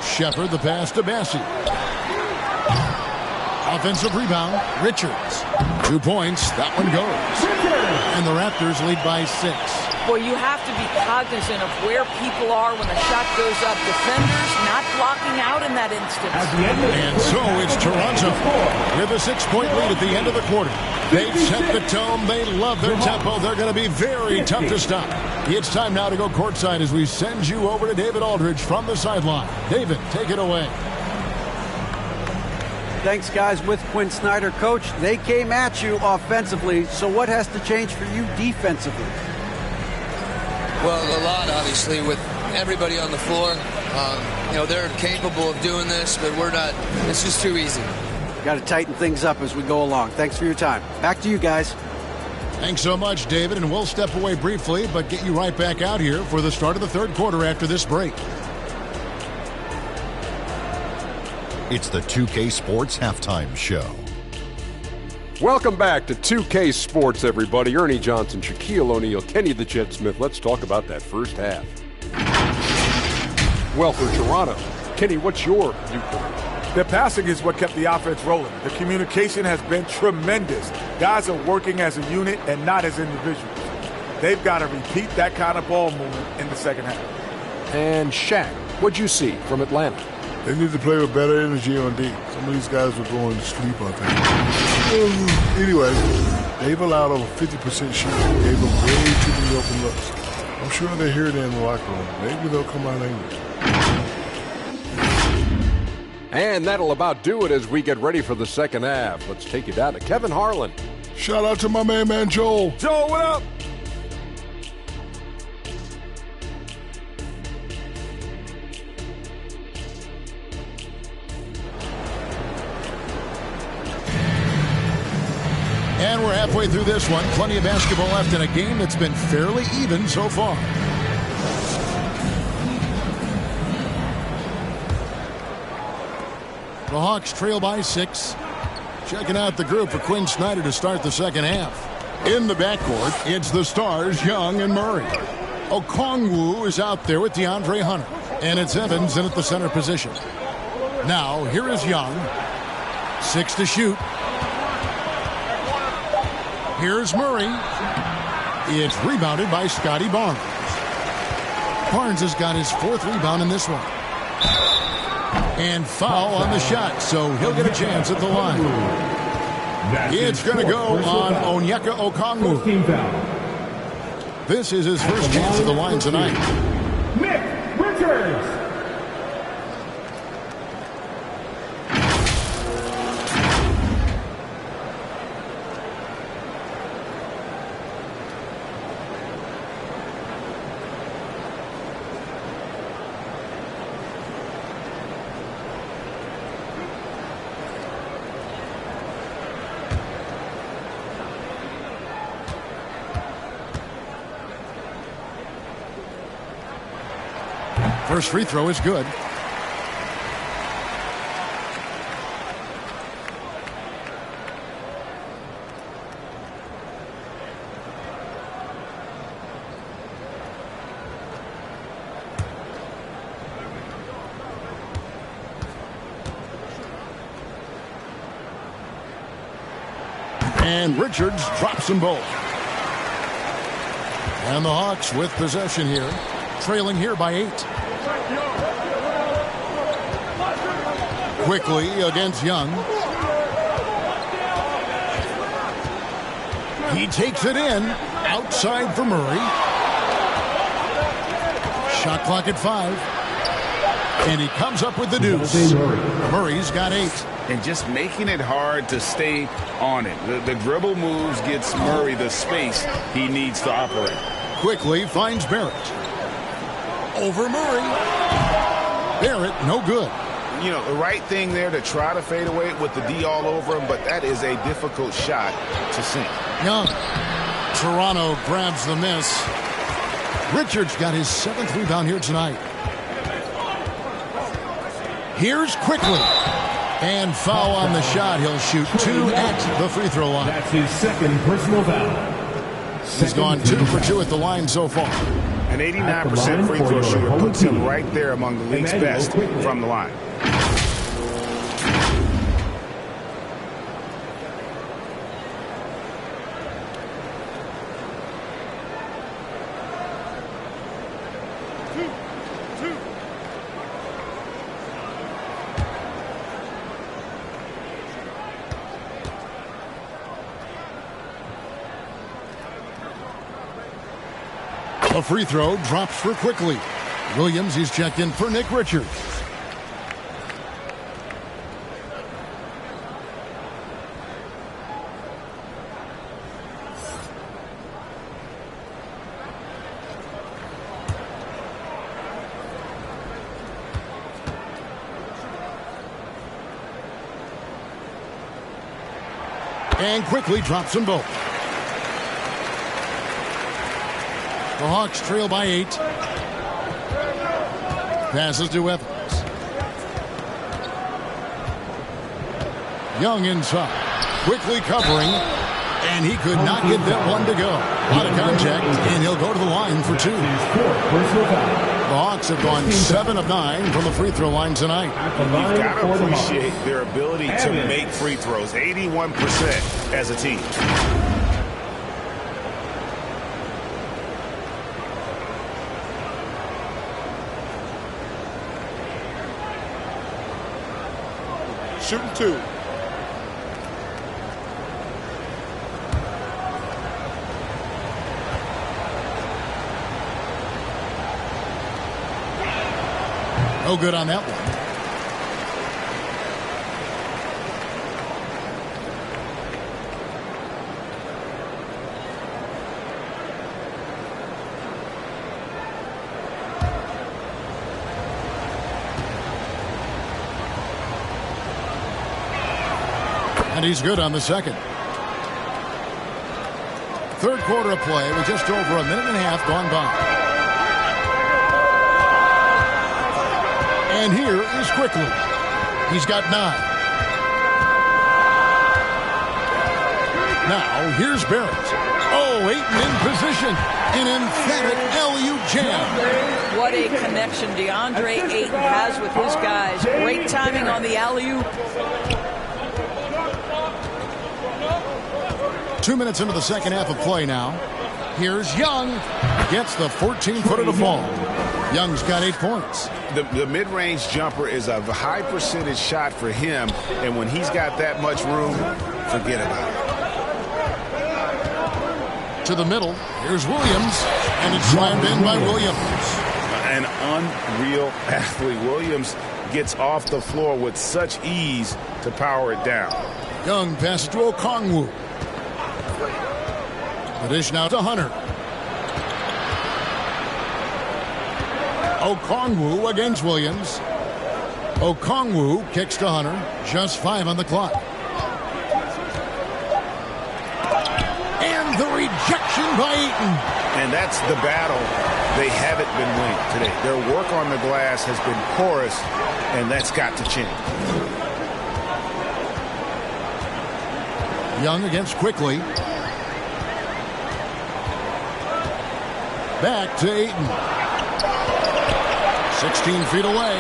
Shepard, the pass to Bassey. Offensive rebound, Richards. 2 points, that one goes. And the Raptors lead by 6. Boy, you have to be cognizant of where people are when the shot goes up. Defenders not blocking out in that instance. And so it's Toronto with a 6-point lead at the end of the quarter. They've set the tone. They love their tempo. They're going to be very tough to stop. It's time now to go courtside as we send you over to David Aldridge from the sideline. David, take it away. Thanks, guys. With Quinn Snyder, coach, they came at you offensively. So what has to change for you defensively? Well, a lot, obviously, with everybody on the floor. They're capable of doing this, but we're not. It's just too easy. Got to tighten things up as we go along. Thanks for your time. Back to you guys. Thanks so much, David. And we'll step away briefly, but get you right back out here for the start of the third quarter after this break. It's the 2K Sports Halftime Show. Welcome back to 2K Sports, everybody. Ernie Johnson, Shaquille O'Neal, Kenny the Jet Smith. Let's talk about that first half. Well, for Toronto, Kenny, what's your viewpoint? Their passing is what kept the offense rolling. The communication has been tremendous. Guys are working as a unit and not as individuals. They've got to repeat that kind of ball movement in the second half. And Shaq, what'd you see from Atlanta? They need to play with better energy on D. Some of these guys were going to sleep, I think. Anyway, they've allowed over 50% shooting. Gave them way too many open looks. I'm sure they hear it in the locker room. Maybe they'll come out angry. And that'll about do it as we get ready for the second half. Let's take you down to Kevin Harlan. Shout out to my man Joel. Joel, what up? And we're halfway through this one. Plenty of basketball left in a game that's been fairly even so far. The Hawks trail by 6. Checking out the group for Quinn Snyder to start the second half. In the backcourt, it's the Stars, Young and Murray. Okongwu is out there with DeAndre Hunter. And it's Evans in at the center position. Now, here is Young. 6 to shoot. Here's Murray. It's rebounded by Scotty Barnes. Barnes has got his 4th rebound in this one. And foul on the shot, so he'll get a chance at the line. It's going to go on Onyeka Okongwu. This is his first chance at the line tonight. Nick Richards. First free throw is good. And Richards drops them both. And the Hawks with possession here, trailing here by 8. Quickly against Young. He takes it in. Outside for Murray. Shot clock at 5. And he comes up with the deuce. Murray's got 8. And just making it hard to stay on it. The dribble moves gets Murray the space he needs to operate. Quickly finds Barrett. Over Murray. Barrett, no good. You know, the right thing there to try to fade away with the D all over him, but that is a difficult shot to sink. Young. Toronto grabs the miss. Richards got his 7th rebound here tonight. Here's Quickly. And foul on the shot. He'll shoot 2 at the free throw line. That's his 2nd personal foul. He's gone 2 for 2 at the line so far. An 89% free throw shooter puts him right there among the league's best from the line. A free throw drops for Quickly. Williams, he's checked in for Nick Richards. And Quickly drops them both. The Hawks trail by 8. Passes to Evans. Young inside. Quickly covering. And he could not get that one to go. A lot of contact, and he'll go to the line for 2. The Hawks have gone 7 of 9 from the free throw line tonight. You've got to appreciate their ability to make free throws. 81% as a team. Shooting 2. No good on that one. And he's good on the second. Third quarter of play with just over a minute and a half gone by. And here is Quickly. He's got 9. Now here's Barrett. Oh, Ayton in position. An emphatic alley-oop jam. What a connection DeAndre Ayton has with his guys. Great timing on the alley-oop. 2 minutes into the second half of play now. Here's Young. Gets the 14-footer to fall. Young's got 8 points. The mid-range jumper is a high percentage shot for him, and when he's got that much room, forget about it. To the middle. Here's Williams, and it's slammed in by Williams. An unreal athlete. Williams gets off the floor with such ease to power it down. Young passes to Okongwu. The dish now to Hunter. Okongwu against Williams. Okongwu kicks to Hunter. Just 5 on the clock. And the rejection by Eaton. And that's the battle they haven't been winning today. Their work on the glass has been porous, and that's got to change. Young against Quickly. Back to Ayton. 16 feet away.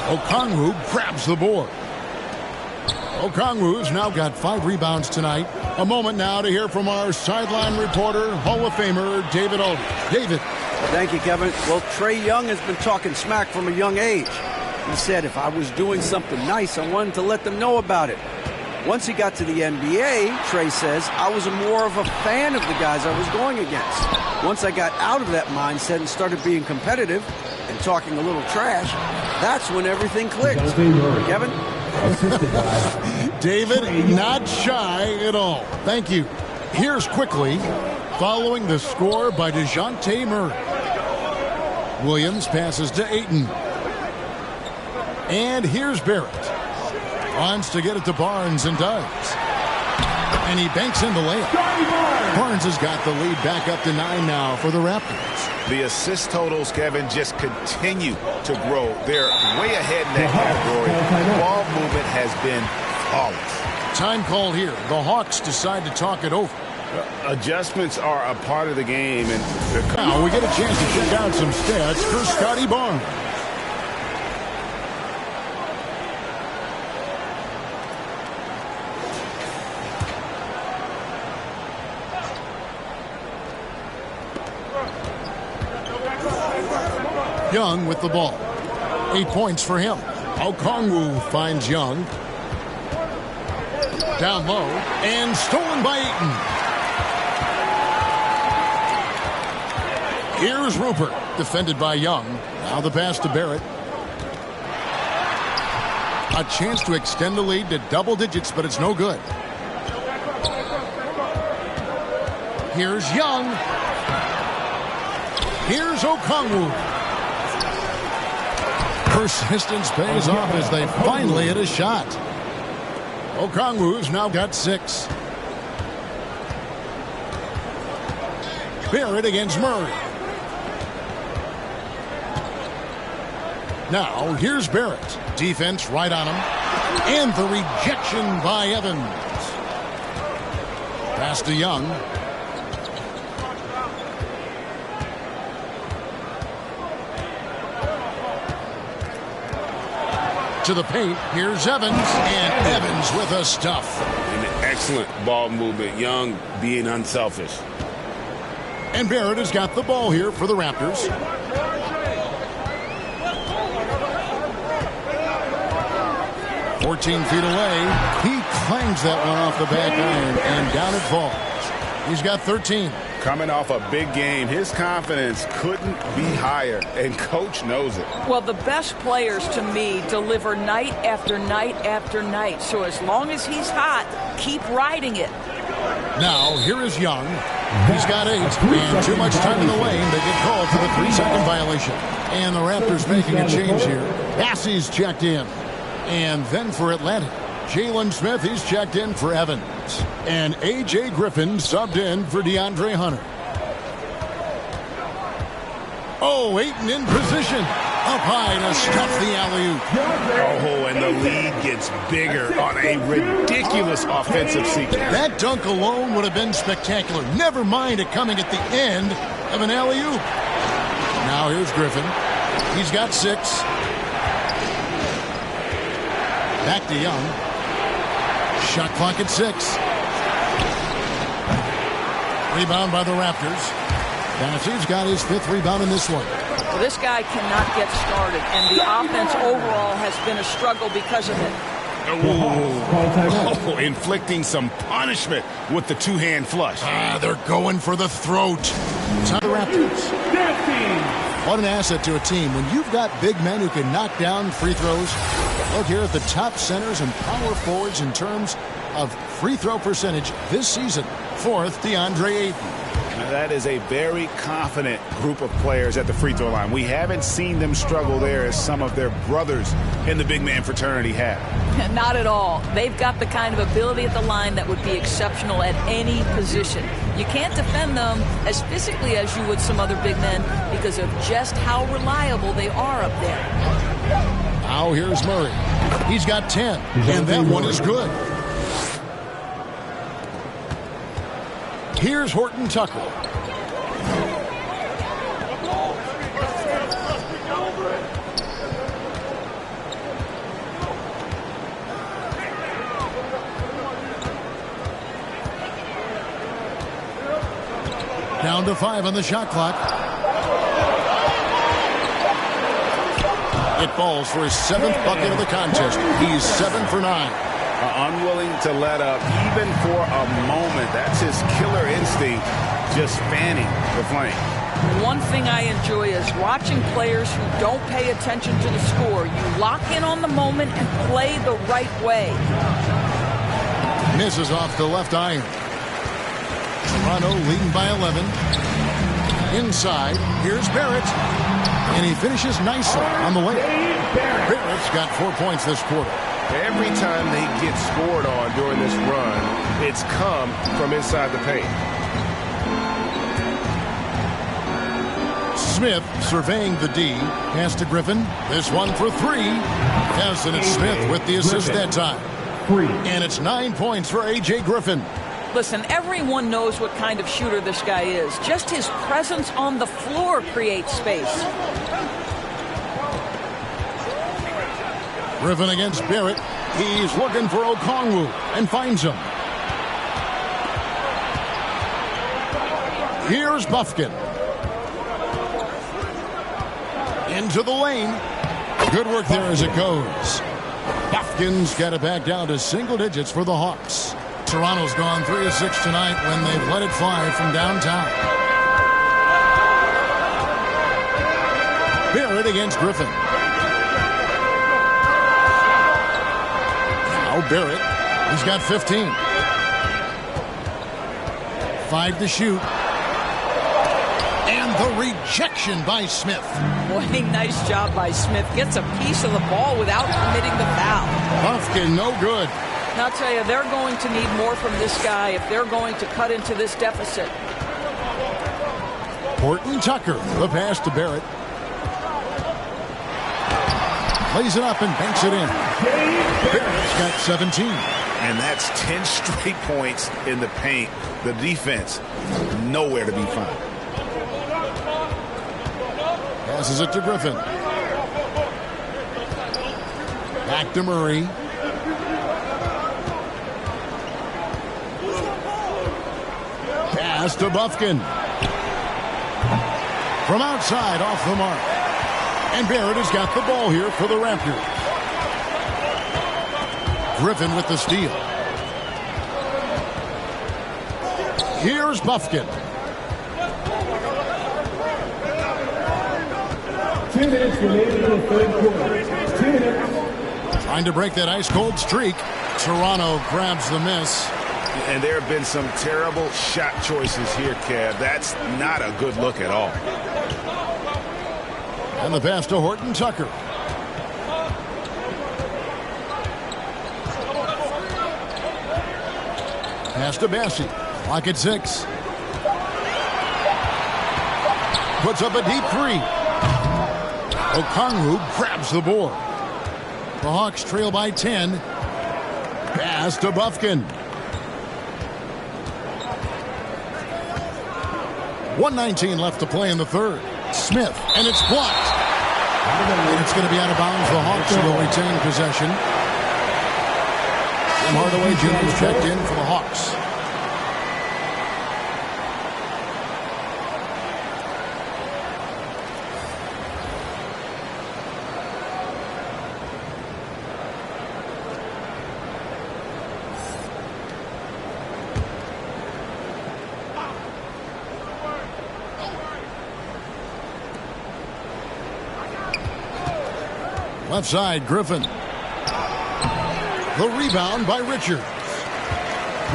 Okongwu grabs the board. Okongwu's now got 5 rebounds tonight. A moment now to hear from our sideline reporter, Hall of Famer David Aldridge. David. Thank you, Kevin. Well, Trae Young has been talking smack from a young age. He said if I was doing something nice, I wanted to let them know about it. Once he got to the NBA, Trae says, I was more of a fan of the guys I was going against. Once I got out of that mindset and started being competitive and talking a little trash, that's when everything clicked. Kevin? David, not shy at all. Thank you. Here's Quickly, following the score by DeJounte Murray. Williams passes to Ayton. And here's Barrett. Wants to get it to Barnes and does. And he banks in the layup. Barnes has got the lead back up to 9 now for the Raptors. The assist totals, Kevin, just continue to grow. They're way ahead in that category. Ball movement has been flawless. Time call here. The Hawks decide to talk it over. Adjustments are a part of the game. And now we get a chance to check out some stats for Scotty Barnes. Young with the ball. 8 points for him. Okongwu finds Young. Down low. And stolen by Eaton. Here's Rupert. Defended by Young. Now the pass to Barrett. A chance to extend the lead to double digits, but it's no good. Here's Young. Here's Okongwu. Persistence pays off as they finally hit a shot. Okongwu's now got 6. Barrett against Murray. Now here's Barrett. Defense right on him. And the rejection by Evans. Pass to Young. To the paint. Here's Evans. And Evans with a stuff. An excellent ball movement. Young being unselfish. And Barrett has got the ball here for the Raptors. "14 feet away. He clangs that one off the back iron, and down it falls. He's got 13. Coming off a big game, his confidence couldn't be higher, and Coach knows it. Well, the best players, to me, deliver night after night after night. So as long as he's hot, keep riding it. Now, here is Young. He's got 8, and too much time in the lane. They get called for the 3-second violation. And the Raptors making a change here. Bassey's checked in. And then for Atlanta, Jalen Smith, he's checked in for Evans. And A.J. Griffin subbed in for DeAndre Hunter. Oh, Ayton in position. Up high to stuff the alley-oop. Oh, and the lead gets bigger on a ridiculous offensive sequence. That dunk alone would have been spectacular. Never mind it coming at the end of an alley-oop. Now here's Griffin. He's got 6. Back to Young. Shot clock at 6. Rebound by the Raptors. Bassey's got his 5th rebound in this one. Well, this guy cannot get started, and the offense overall has been a struggle because of it. Oh, inflicting some punishment with the two-hand flush. They're going for the throat. Time the Raptors. What an asset to a team when you've got big men who can knock down free throws. Look here at the top centers and power forwards in terms of free throw percentage this season. 4th, DeAndre Ayton. That is a very confident group of players at the free throw line. We haven't seen them struggle there as some of their brothers in the big man fraternity have. Not at all. They've got the kind of ability at the line that would be exceptional at any position. You can't defend them as physically as you would some other big men because of just how reliable they are up there. Now here's Murray. He's got 10, and that one is good. Here's Horton Tucker. Down to 5 on the shot clock. It falls for his 7th bucket of the contest. He's 7 for 9. Unwilling to let up even for a moment. That's his killer instinct, just fanning the flame. One thing I enjoy is watching players who don't pay attention to the score. You lock in on the moment and play the right way. Misses off the left iron. Toronto leading by 11. Inside, here's Barrett. And he finishes nicely on the layup. Barrett's got 4 points this quarter. Every time they get scored on during this run, it's come from inside the paint. Smith surveying the D. Pass to Griffin. This one for 3. Yes, and it's Smith with the assist that time. And it's 9 points for A.J. Griffin. Listen, everyone knows what kind of shooter this guy is. Just his presence on the floor creates space. Griffin against Barrett. He's looking for Okongwu and finds him. Here's Bufkin. Into the lane. Good work there as it goes. Bufkin's got it back down to single digits for the Hawks. Toronto's gone 3 of 6 tonight when they've let it fly from downtown. Barrett against Griffin. Now Barrett. He's got 15. 5 to shoot. And the rejection by Smith. Boy, nice job by Smith. Gets a piece of the ball without committing the foul. Bufkin, no good. Now, I'll tell you, they're going to need more from this guy if they're going to cut into this deficit. Horton Tucker, the pass to Barrett. Plays it up and banks it in. Barrett's got 17. And that's 10 straight points in the paint. The defense, nowhere to be found. Passes it to Griffin. Back to Murray. Pass to Bufkin. From outside, off the mark. And Barrett has got the ball here for the Raptors. Griffin with the steal. Here's Bufkin. 2 minutes remaining in the third quarter. 2 minutes. Trying to break that ice-cold streak. Toronto grabs the miss. And there have been some terrible shot choices here, Kev. That's not a good look at all. And the pass to Horton Tucker. Pass to Bassey. Clock at 6. Puts up a deep 3. Okongwu grabs the board. The Hawks trail by 10. Pass to Bufkin. 1:19 left to play in the third. Smith, and it's blocked. And it's going to be out of bounds. The Hawks will retain possession. Tim Hardaway Jr. checked in for the Hawks. Left side, Griffin. The rebound by Richards.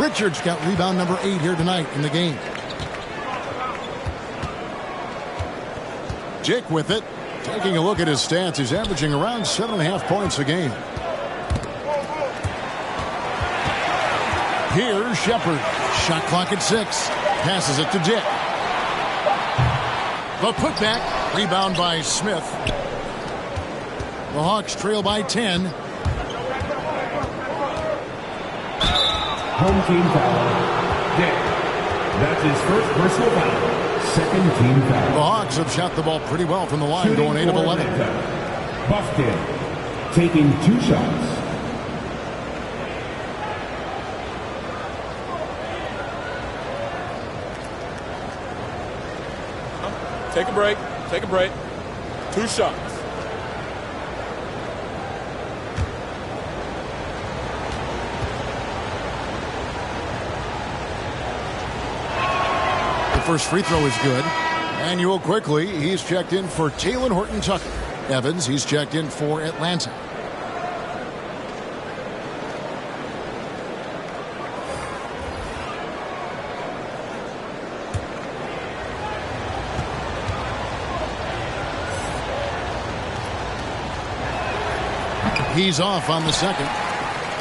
Richards got rebound number 8 here tonight in the game. Dick with it. Taking a look at his stats, he's averaging around 7.5 points a game. Here's Shepard. Shot clock at 6. Passes it to Dick. The putback. Rebound by Smith. The Hawks trail by 10. Home team foul. Dick. That's his first personal foul. Second team foul. The Hawks have shot the ball pretty well from the line, Shooting going 8 of 11. Buffkin taking 2 shots. Take a break. Take a break. 2 shots. The first free throw is good. Manuel quickly. He's checked in for Taylor Horton-Tucker. Evans, he's checked in for Atlanta. He's off on the second.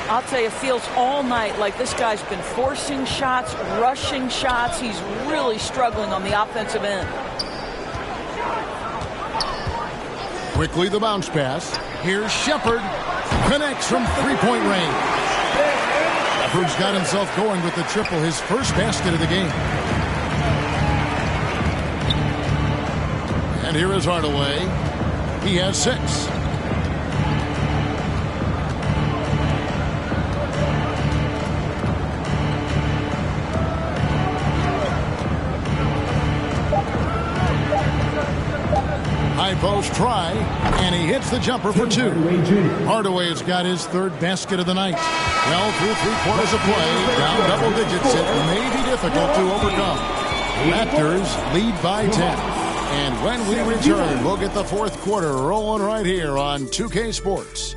I'll tell you, it feels all night like this guy's been forcing shots, rushing shots. He's really struggling on the offensive end. Quickly the bounce pass. Here's Shepard. Connects from three-point range. Shepard's got himself going with the triple, his first basket of the game. And here is Hardaway. He has 6. High post try, and he hits the jumper for 2. Hardaway's got his 3rd basket of the night. Well, through 3 quarters of play, down double digits, it may be difficult to overcome. Raptors lead by 10. And when we return, we'll get the 4th quarter rolling right here on 2K Sports.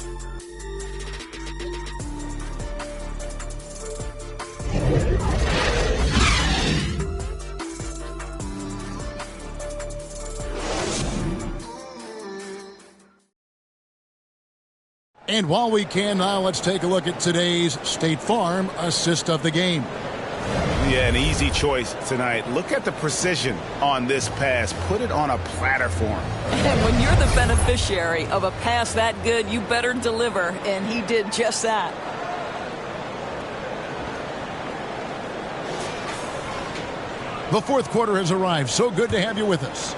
And while we can now, let's take a look at today's State Farm assist of the game. Yeah, an easy choice tonight. Look at the precision on this pass. Put it on a platter for him. And when you're the beneficiary of a pass that good, you better deliver, and he did just that. The 4th quarter has arrived. So good to have you with us.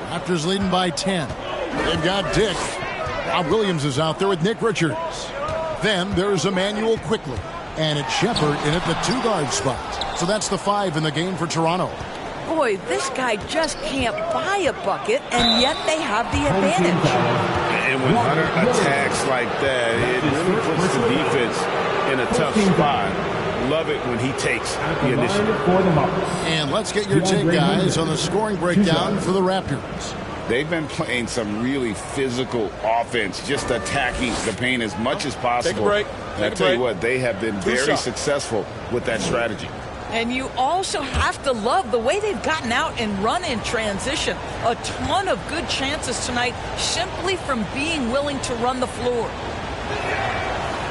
Raptors leading by 10. They've got Dick. Rob Williams is out there with Nick Richards. Then there's Emmanuel quickly. And it's Shepard in at the 2-guard spot. So that's the 5 in the game for Toronto. Boy, this guy just can't buy a bucket, and yet they have the advantage. And when Hunter attacks like that, it really puts the defense in a tough spot. Love it when he takes the initiative. And let's get your take, guys, on the scoring breakdown for the Raptors. They've been playing some really physical offense, just attacking the paint as much as possible. Take a break. And I tell you what, they have been very successful with that strategy. And you also have to love the way they've gotten out and run in transition. A ton of good chances tonight simply from being willing to run the floor.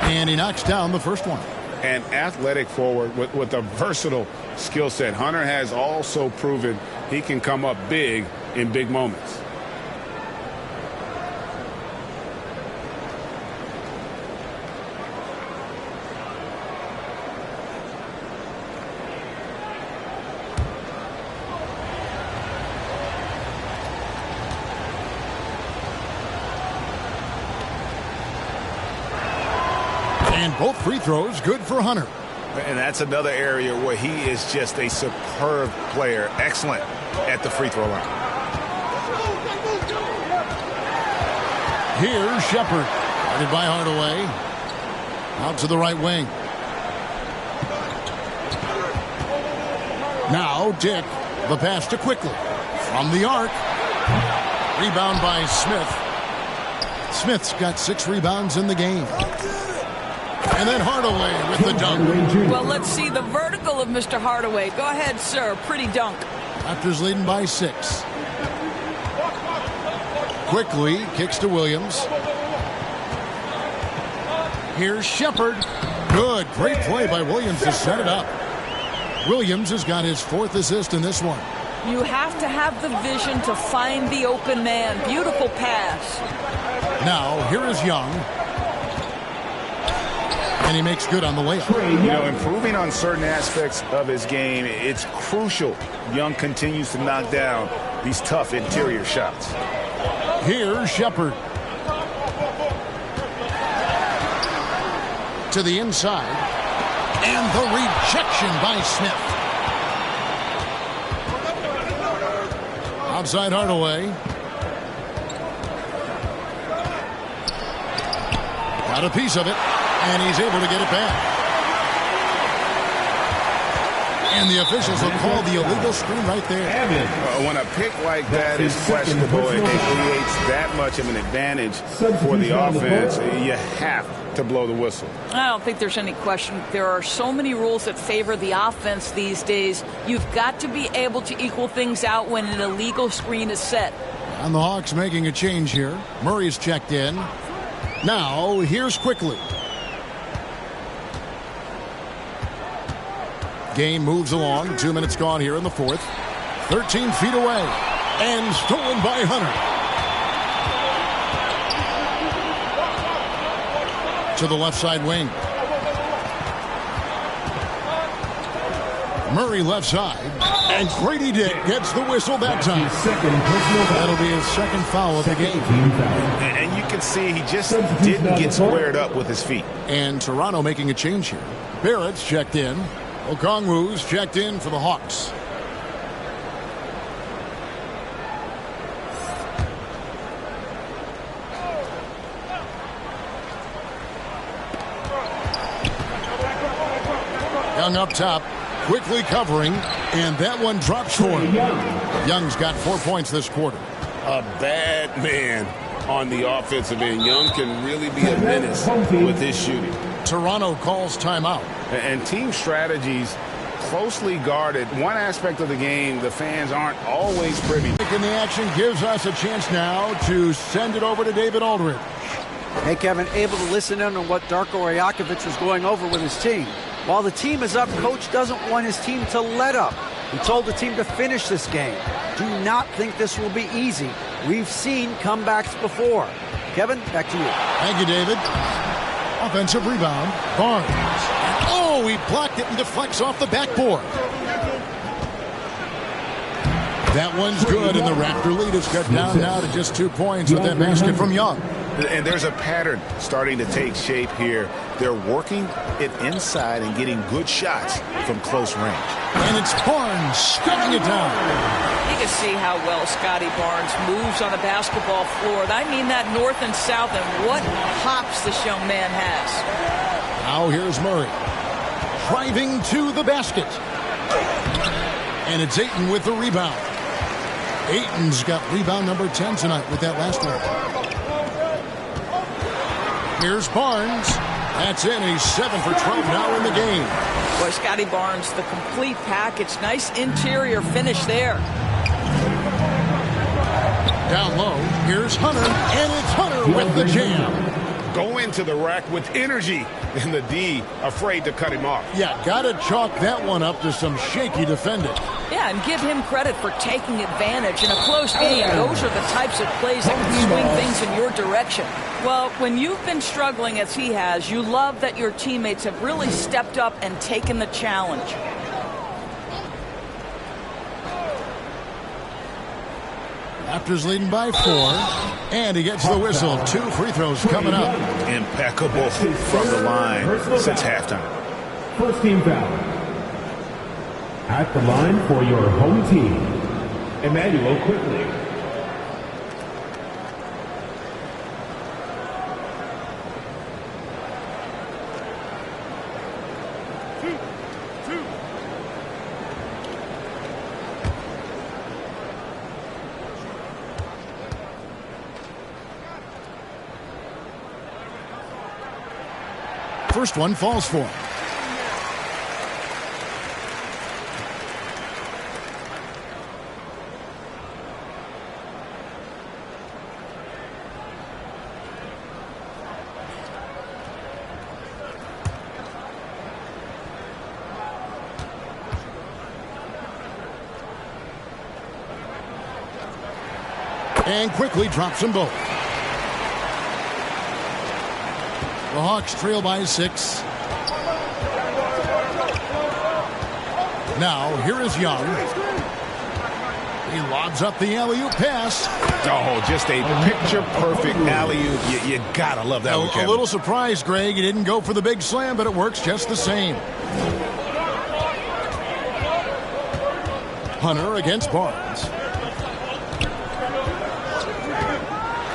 And he knocks down the first one. An athletic forward with a versatile skill set. Hunter has also proven he can come up big in big moments. And both free throws good for Hunter. And that's another area where he is just a superb player. Excellent at the free throw line. Here's Shepard. Guarded by Hardaway. Out to the right wing. Now Dick. The pass to Quickly. From the arc. Rebound by Smith. Smith's got 6 rebounds in the game. And then Hardaway with the dunk. Well, let's see the vertical of Mr. Hardaway. Go ahead, sir. Pretty dunk. Raptors leading by 6. Quickly kicks to Williams. Here's Shepard. Good. Great play by Williams to set it up. Williams has got his 4th assist in this one. You have to have the vision to find the open man. Beautiful pass. Now, here is Young. And he makes good on the layup. You know, improving on certain aspects of his game, it's crucial. Young continues to knock down these tough interior shots. Here's Shepard. To the inside. And the rejection by Smith. Outside Hardaway. Got a piece of it. And he's able to get it back. And the officials will call the illegal screen right there. When a pick like that is questionable, it creates that much of an advantage for the offense. You have to blow the whistle. I don't think there's any question. There are so many rules that favor the offense these days. You've got to be able to equal things out when an illegal screen is set. And the Hawks making a change here. Murray's checked in. Now, here's Quickly. Game moves along. 2 minutes gone here in the 4th. 13 feet away. And stolen by Hunter. To the left side wing. Murray left side. And Grady Dick gets the whistle that time. That'll be his 2nd foul of the game. And you can see he just didn't get squared up with his feet. And Toronto making a change here. Barrett's checked in. Okongwu's checked in for the Hawks. Young up top, quickly covering, and that one drops for him. Young's got 4 points this quarter. A bad man on the offensive end. Young can really be a menace with his shooting. Toronto calls timeout. And team strategies closely guarded. One aspect of the game the fans aren't always privy. And the action gives us a chance now to send it over to David Aldridge. Hey, Kevin, able to listen in on what Darko Rajakovic was going over with his team. While the team is up, Coach doesn't want his team to let up. He told the team to finish this game. Do not think this will be easy. We've seen comebacks before. Kevin, back to you. Thank you, David. Offensive rebound. Barnes. Oh, he blocked it and deflects off the backboard. That one's good, and the Raptor lead is cut down now to just 2 points with that basket from Young. And there's a pattern starting to take shape here. They're working it inside and getting good shots from close range. And it's Barnes stuffing it down. You can see how well Scotty Barnes moves on a basketball floor. I mean that north and south, and what hops this young man has. Now here's Murray. Driving to the basket. And it's Ayton with the rebound. Ayton's got rebound number 10 tonight with that last one. Here's Barnes. That's in. He's 7 for 12 now in the game. Boy, Scotty Barnes, the complete package. Nice interior finish there. Down low, here's Hunter, and it's Hunter with the jam. Go into the rack with energy, and the D afraid to cut him off. Yeah, got to chalk that one up to some shaky defending. Yeah, and give him credit for taking advantage. In a close game, those are the types of plays that can swing things in your direction. Well, when you've been struggling as he has, you love that your teammates have really stepped up and taken the challenge. Raptors leading by 4, and he gets the whistle. 2 free throws coming up. Impeccable from the line since halftime. First team foul. At the line for your home team, Emmanuel Quickly. first one falls for him. And quickly drops them both. The Hawks trail by 6. Now, here is Young. He lobs up the alley-oop pass. Oh, just a picture-perfect alley-oop. You gotta love that one, Kevin. A little surprised, Greg. He didn't go for the big slam, but it works just the same. Hunter against Barnes.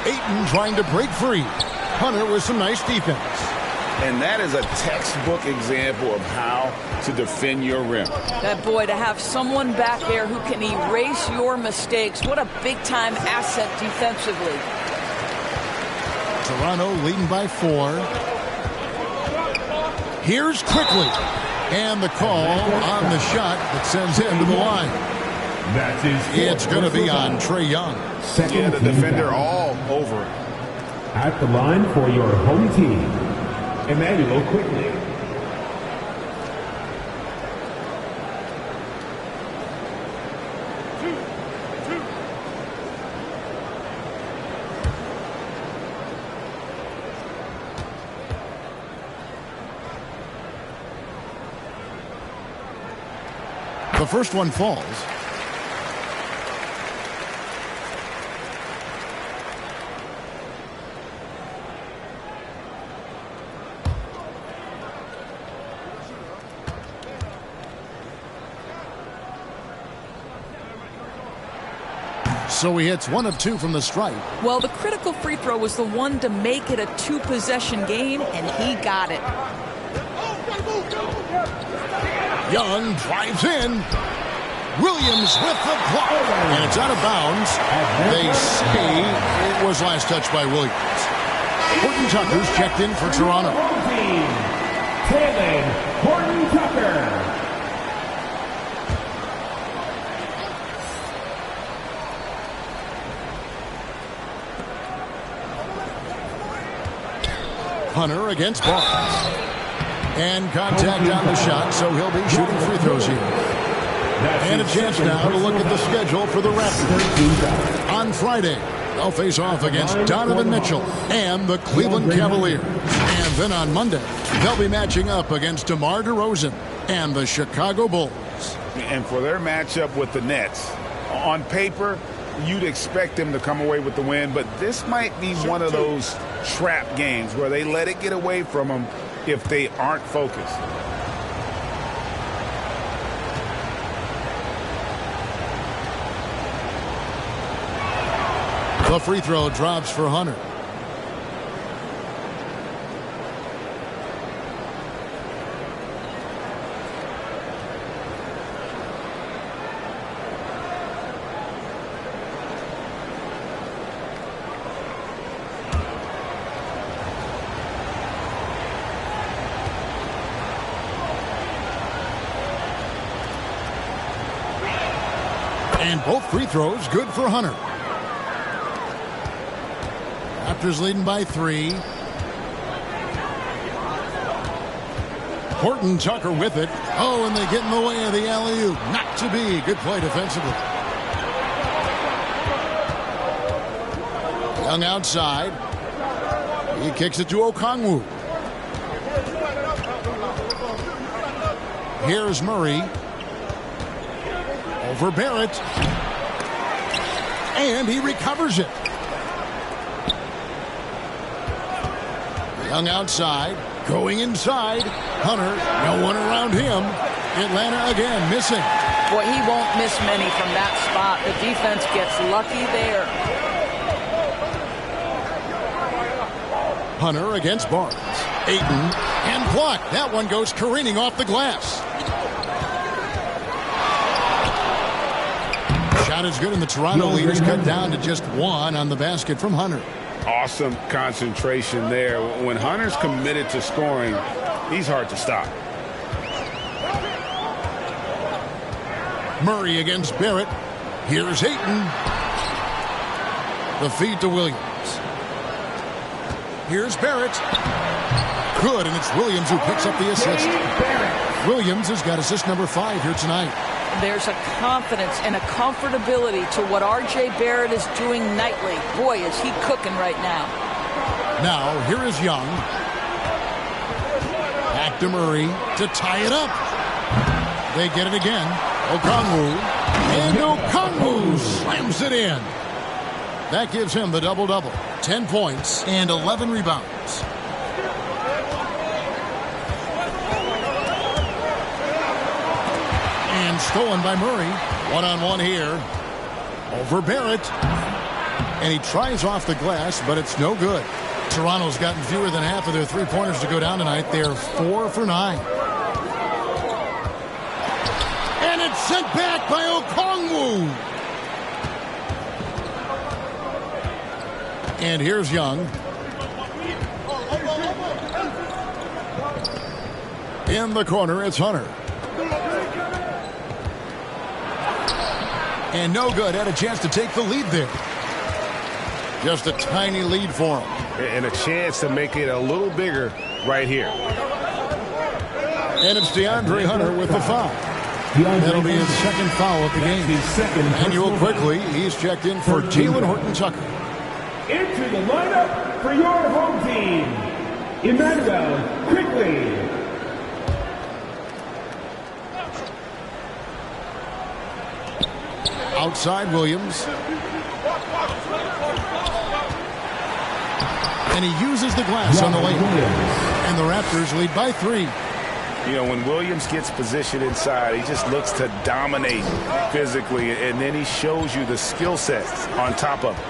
Ayton trying to break free. Hunter with some nice defense. And that is a textbook example of how to defend your rim. That boy, to have someone back there who can erase your mistakes, what a big-time asset defensively. Toronto leading by 4. Here's quickly. And the call on the shot that sends him to the line. It's going to be on Trae Young. Yeah, the defender all over it. At the line for your home team, Emmanuel Quickly. The first one falls. So he hits 1 of 2 from the stripe. Well, the critical free throw was the one to make it a 2-possession game, and he got it. Young drives in. Williams with the block. And it's out of bounds. They say it was last touched by Williams. Horton Tucker's checked in for Toronto. Taylor Horton Tucker. Hunter against Barnes. And contact on the shot, so he'll be shooting free throws here. And a chance now to look at the schedule for the Raptors. On Friday, they'll face off against Donovan Mitchell and the Cleveland Cavaliers. And then on Monday, they'll be matching up against DeMar DeRozan and the Chicago Bulls. And for their matchup with the Nets, on paper, you'd expect them to come away with the win, but this might be one of those trap games where they let it get away from them if they aren't focused. The free throw drops for Hunter. And both free throws good for Hunter. Raptors leading by 3. Horton Tucker with it. Oh, and they get in the way of the alley-oop. Not to be. Good play defensively. Young outside. He kicks it to Okongwu. Here's Murray. Over Barrett. And he recovers it. Young outside. Going inside. Hunter. No one around him. Atlanta again missing. Boy, he won't miss many from that spot. The defense gets lucky there. Hunter against Barnes. Ayton. And blocked. That one goes careening off the glass. Shot is good, and the Toronto leaders cut down to just 1 on the basket from Hunter. Awesome concentration there. When Hunter's committed to scoring, He's hard to stop. Murray against Barrett. Here's Ayton. The feed to Williams. Here's Barrett. Good, and it's Williams who picks up the assist. Williams has got assist number 5 here tonight. There's a confidence and a comfortability to what R.J. Barrett is doing nightly. Boy, is he cooking right now. Now, here is Young. Back to Murray to tie it up. They get it again. Okongwu. And Okongwu slams it in. That gives him the double-double. 10 points and 11 rebounds. And stolen by Murray. One-on-one here. Over Barrett. And he tries off the glass, but it's no good. Toronto's gotten fewer than half of their three-pointers to go down tonight. They're 4 for 9. And it's sent back by Okongwu. And here's Young. In the corner, it's Hunter. And no good. Had a chance to take the lead there. Just a tiny lead for him. And a chance to make it a little bigger right here. And it's DeAndre Hunter with the foul. That'll be his second foul of the game. Emmanuel quickly. He's checked in for Jalen Horton-Tucker. Into the lineup for your home team, Emmanuel quickly. Outside Williams. And he uses the glass on the lane. And the Raptors lead by 3. You know, when Williams gets positioned inside, he just looks to dominate physically, and then he shows you the skill set on top of it.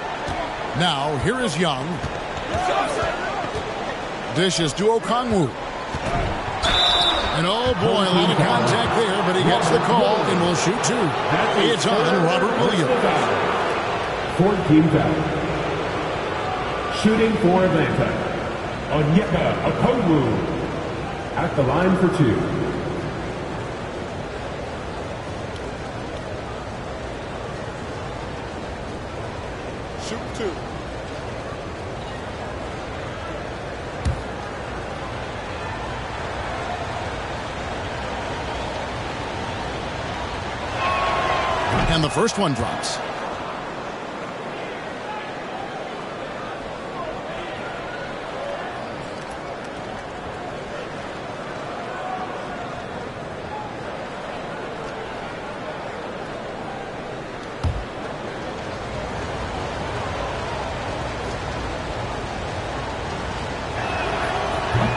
Now, here is Young. Dishes to Okongwu. And oh boy, a lot of contact there, but he gets the call and will shoot 2. It's on Robert Williams. 14 foul. Shooting for Atlanta. Onyeka Okongwu at the line for 2. Shoot 2. And the first one drops.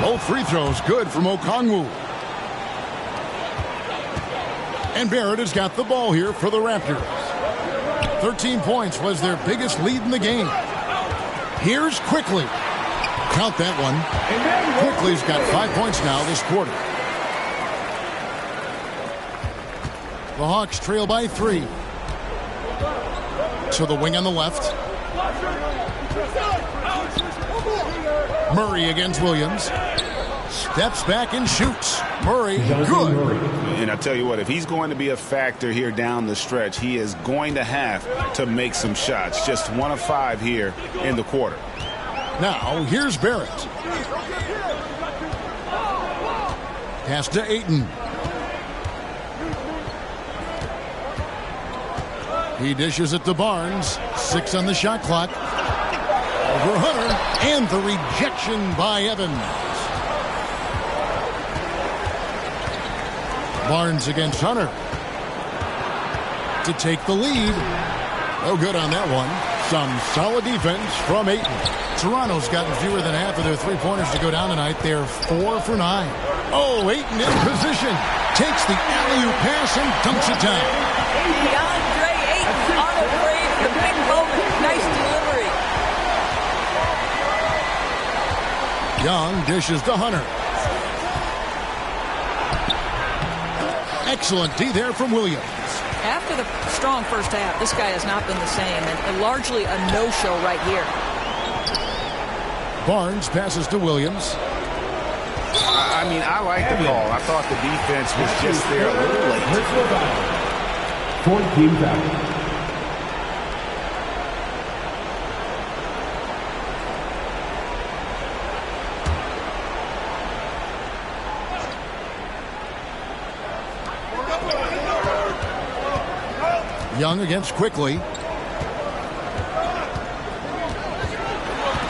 Both free throws good from Okongwu. And Barrett has got the ball here for the Raptors. 13 points was their biggest lead in the game. Here's Quickly. Count that one. Quickly's got 5 points now this quarter. The Hawks trail by 3. To the wing on the left. Murray against Williams. Steps back and shoots. Murray, good. And I tell you what, if he's going to be a factor here down the stretch, he is going to have to make some shots. Just 1 of 5 here in the quarter. Now, here's Barrett. Pass to Ayton. He dishes it to Barnes. 6 on the shot clock. Over Hunter. And the rejection by Evans. Barnes against Hunter. To take the lead. No good on that one. Some solid defense from Ayton. Toronto's gotten fewer than half of their three-pointers to go down tonight. They're 4 for 9. Oh, Ayton in position. Takes the alley-oop pass and dunks it down. DeAndre Ayton unafraid of the big moment. Nice delivery. Young dishes to Hunter. Excellent D there from Williams. After the strong first half, this guy has not been the same, and largely a no-show right here. Barnes passes to Williams. I mean, I like the call. I thought the defense was just there a little late. 14 foul. Young against Quickly.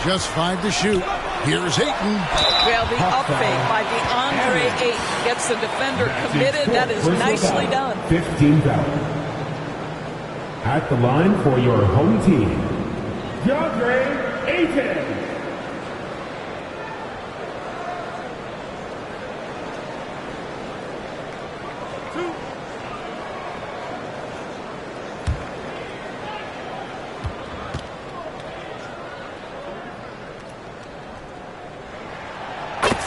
Just 5 to shoot. Here's Ayton. Well, the up fake by DeAndre Ayton gets the defender committed. That is nicely done. 15 foul. At the line for your home team, DeAndre Ayton.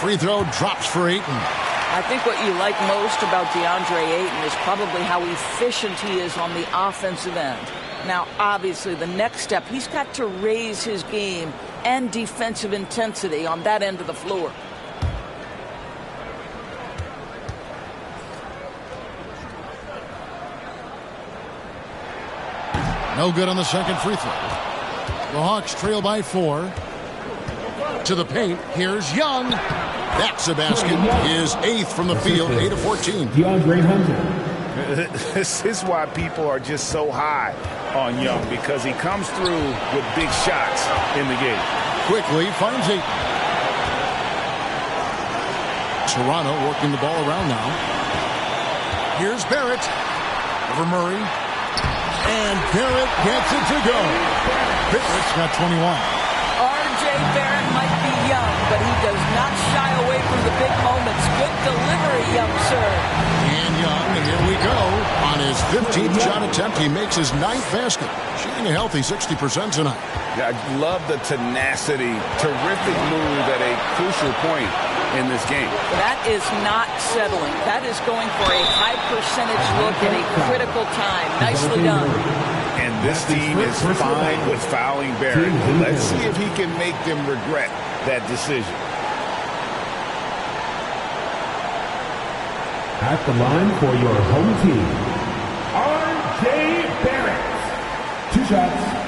Free throw drops for Ayton. I think what you like most about DeAndre Ayton is probably how efficient he is on the offensive end. Now, obviously, the next step, he's got to raise his game and defensive intensity on that end of the floor. No good on the second free throw. The Hawks trail by 4. To the paint. Here's Young. That's a basket. His 8th from the field, 8 of 14. DeAndre Hunter. This is why people are just so high on Young, because he comes through with big shots in the game. Quickly finds Ayton. Toronto working the ball around now. Here's Barrett. Over Murray. And Barrett gets it to go. Barrett's got 21. R.J. Barrett might be young, but he does not shy away from the big moments. Good delivery, young sir. And Young, and here we go. On his 15th shot attempt, he makes his 9th basket. Shooting a healthy 60% tonight. I love the tenacity. Terrific move at a crucial point in this game. That is not settling. That is going for a high percentage look at a critical time. Nicely done. And this team is fine with fouling Barrett. Let's see if he can make them regret that decision. At the line for your home team, R.J. Barrett. 2 shots.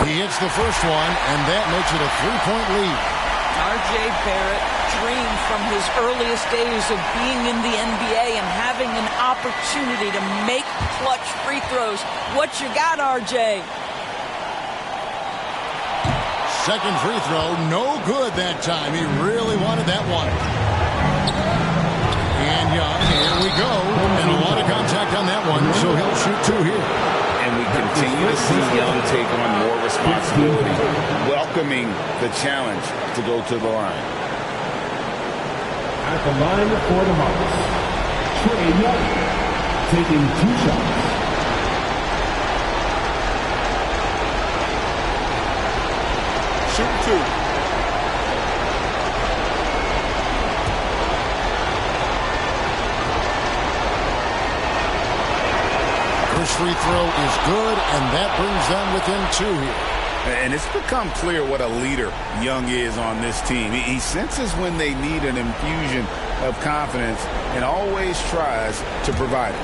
He hits the first one, and that makes it a 3-point lead. R.J. Barrett dreamed from his earliest days of being in the NBA and having an opportunity to make clutch free throws. What you got, R.J.? Second free throw, no good that time. He really wanted that one. And Young, here we go. And a lot of contact on that one, so he'll shoot 2 here. And we continue to see Young take on more responsibility, welcoming the challenge to go to the line. At the line for the Hawks, Trae Young taking 2 shots. Shoot 2. First free throw is good, and that brings them within 2 here. And it's become clear what a leader Young is on this team. He senses when they need an infusion of confidence and always tries to provide it.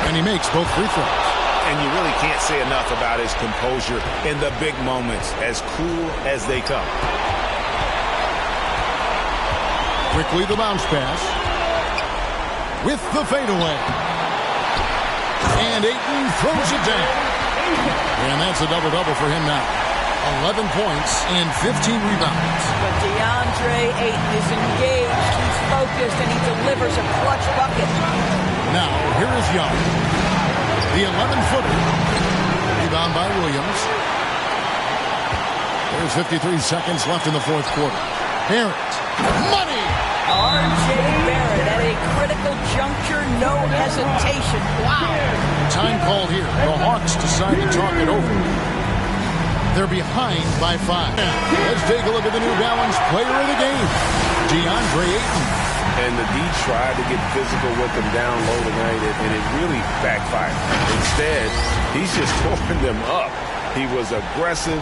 And he makes both free throws. And you really can't say enough about his composure in the big moments, as cool as they come. Quickly the bounce pass. With the fadeaway. And Ayton throws it down. And that's a double-double for him now. 11 points and 15 rebounds. But DeAndre Ayton is engaged, he's focused, and he delivers a clutch bucket. Now, here is Young. The 11-footer. Rebound by Williams. There's 53 seconds left in the 4th quarter. Barrett. Money! R.J. Barrett at a critical juncture, no hesitation. Wow. Time called here. The Hawks decide to talk it over. They're behind by 5. Let's take a look at the New Balance player of the game, DeAndre Ayton. And the D tried to get physical with them down low tonight, and it really backfired. Instead, he's just throwing them up. He was aggressive,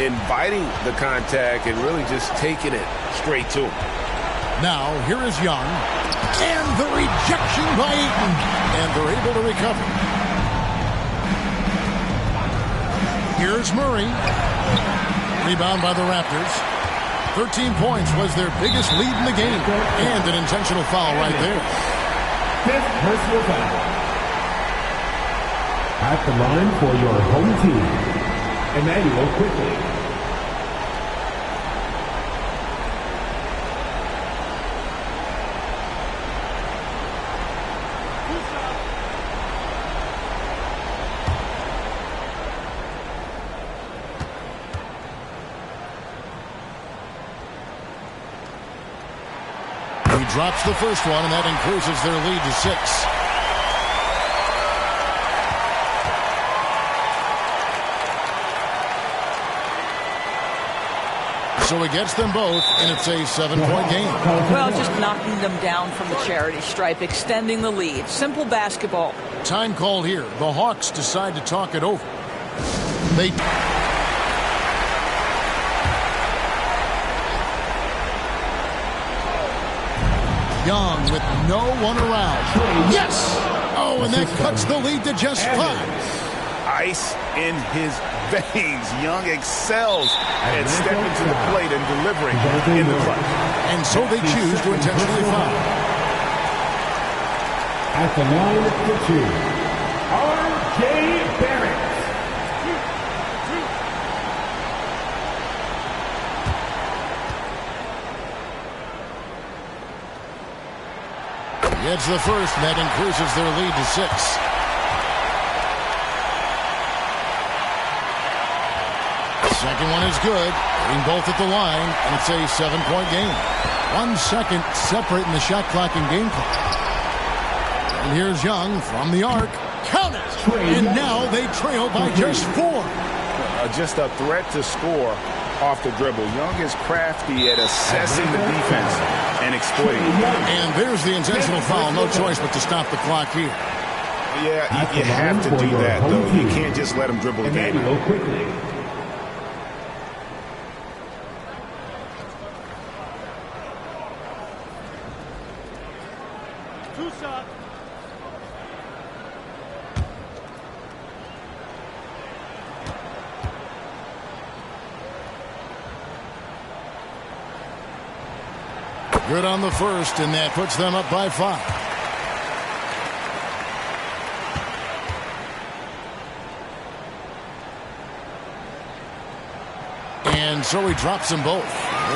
inviting the contact, and really just taking it straight to him. Now, here is Young. And the rejection by Ayton. And they're able to recover. Here's Murray. Rebound by the Raptors. 13 points was their biggest lead in the game. And an intentional foul right there. 5th personal foul. At the line for your home team, Emmanuel Quickly. He drops the first one, and that increases their lead to 6. So he gets them both, and it's a 7-point game. Well, just knocking them down from the charity stripe, extending the lead. Simple basketball. Time called here. The Hawks decide to talk it over. They... Young with no one around. Yes! Oh, and that cuts the lead to just 5. Ice in his veins. Young excels at stepping to the plate and delivering in the clutch. And so they choose to intentionally foul. At the line for 2, R.J. Barrett. Gets the first, and that increases their lead to 6. Second one is good. Hitting both at the line, and it's a 7-point game. 1 second separating the shot clock and game clock. And here's Young from the arc. Count it! And now they trail by just 4. Just a threat to score off the dribble. Young is crafty at assessing the defense and exploiting. And there's the intentional foul. No choice but to stop the clock here. Yeah, you have to do that, though. You can't just let him dribble the game out. Quickly. Good on the first, and that puts them up by 5. And so he drops them both.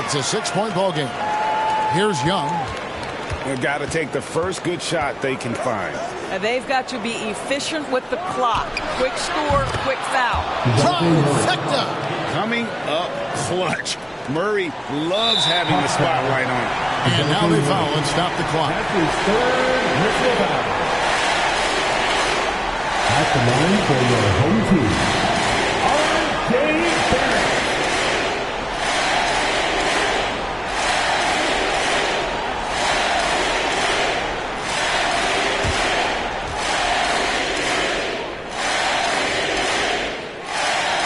It's a 6-point ball game. Here's Young. They've got to take the first good shot they can find. And they've got to be efficient with the clock. Quick score, quick foul. Trifecta. Coming up clutch. Murray loves having the spotlight on him. And now they foul and stop the clock. That's his 3rd personal foul. At the line for your home team, R.J. Barrett.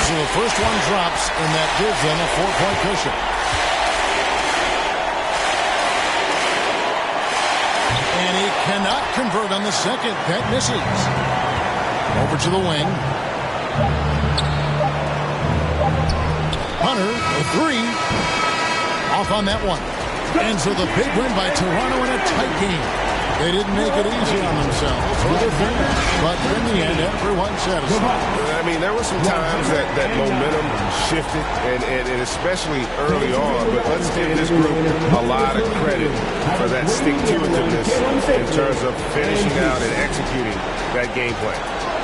So the first one drops, and that gives them a 4-point cushion. And he cannot convert on the second. That misses. Over to the wing. Hunter, a 3. Off on that one. And so the big win by Toronto in a tight game. They didn't make it easy on themselves or their fans, but in the end, everyone's satisfied. I mean, there were some times that momentum shifted, and especially early on, but let's give this group a lot of credit for that stick-to-itiveness in terms of finishing out and executing that game plan.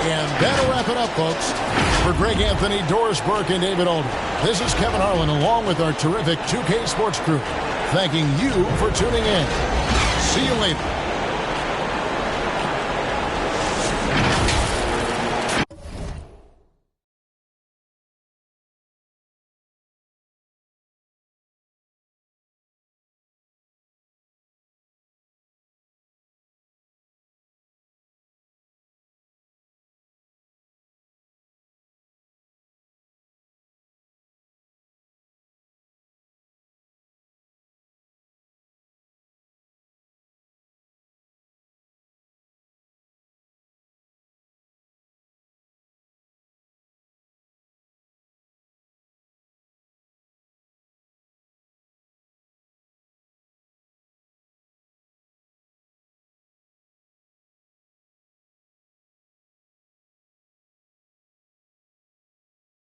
And that'll wrap it up, folks. For Greg Anthony, Doris Burke, and David Olden, this is Kevin Harlan along with our terrific 2K Sports crew, thanking you for tuning in. See you later.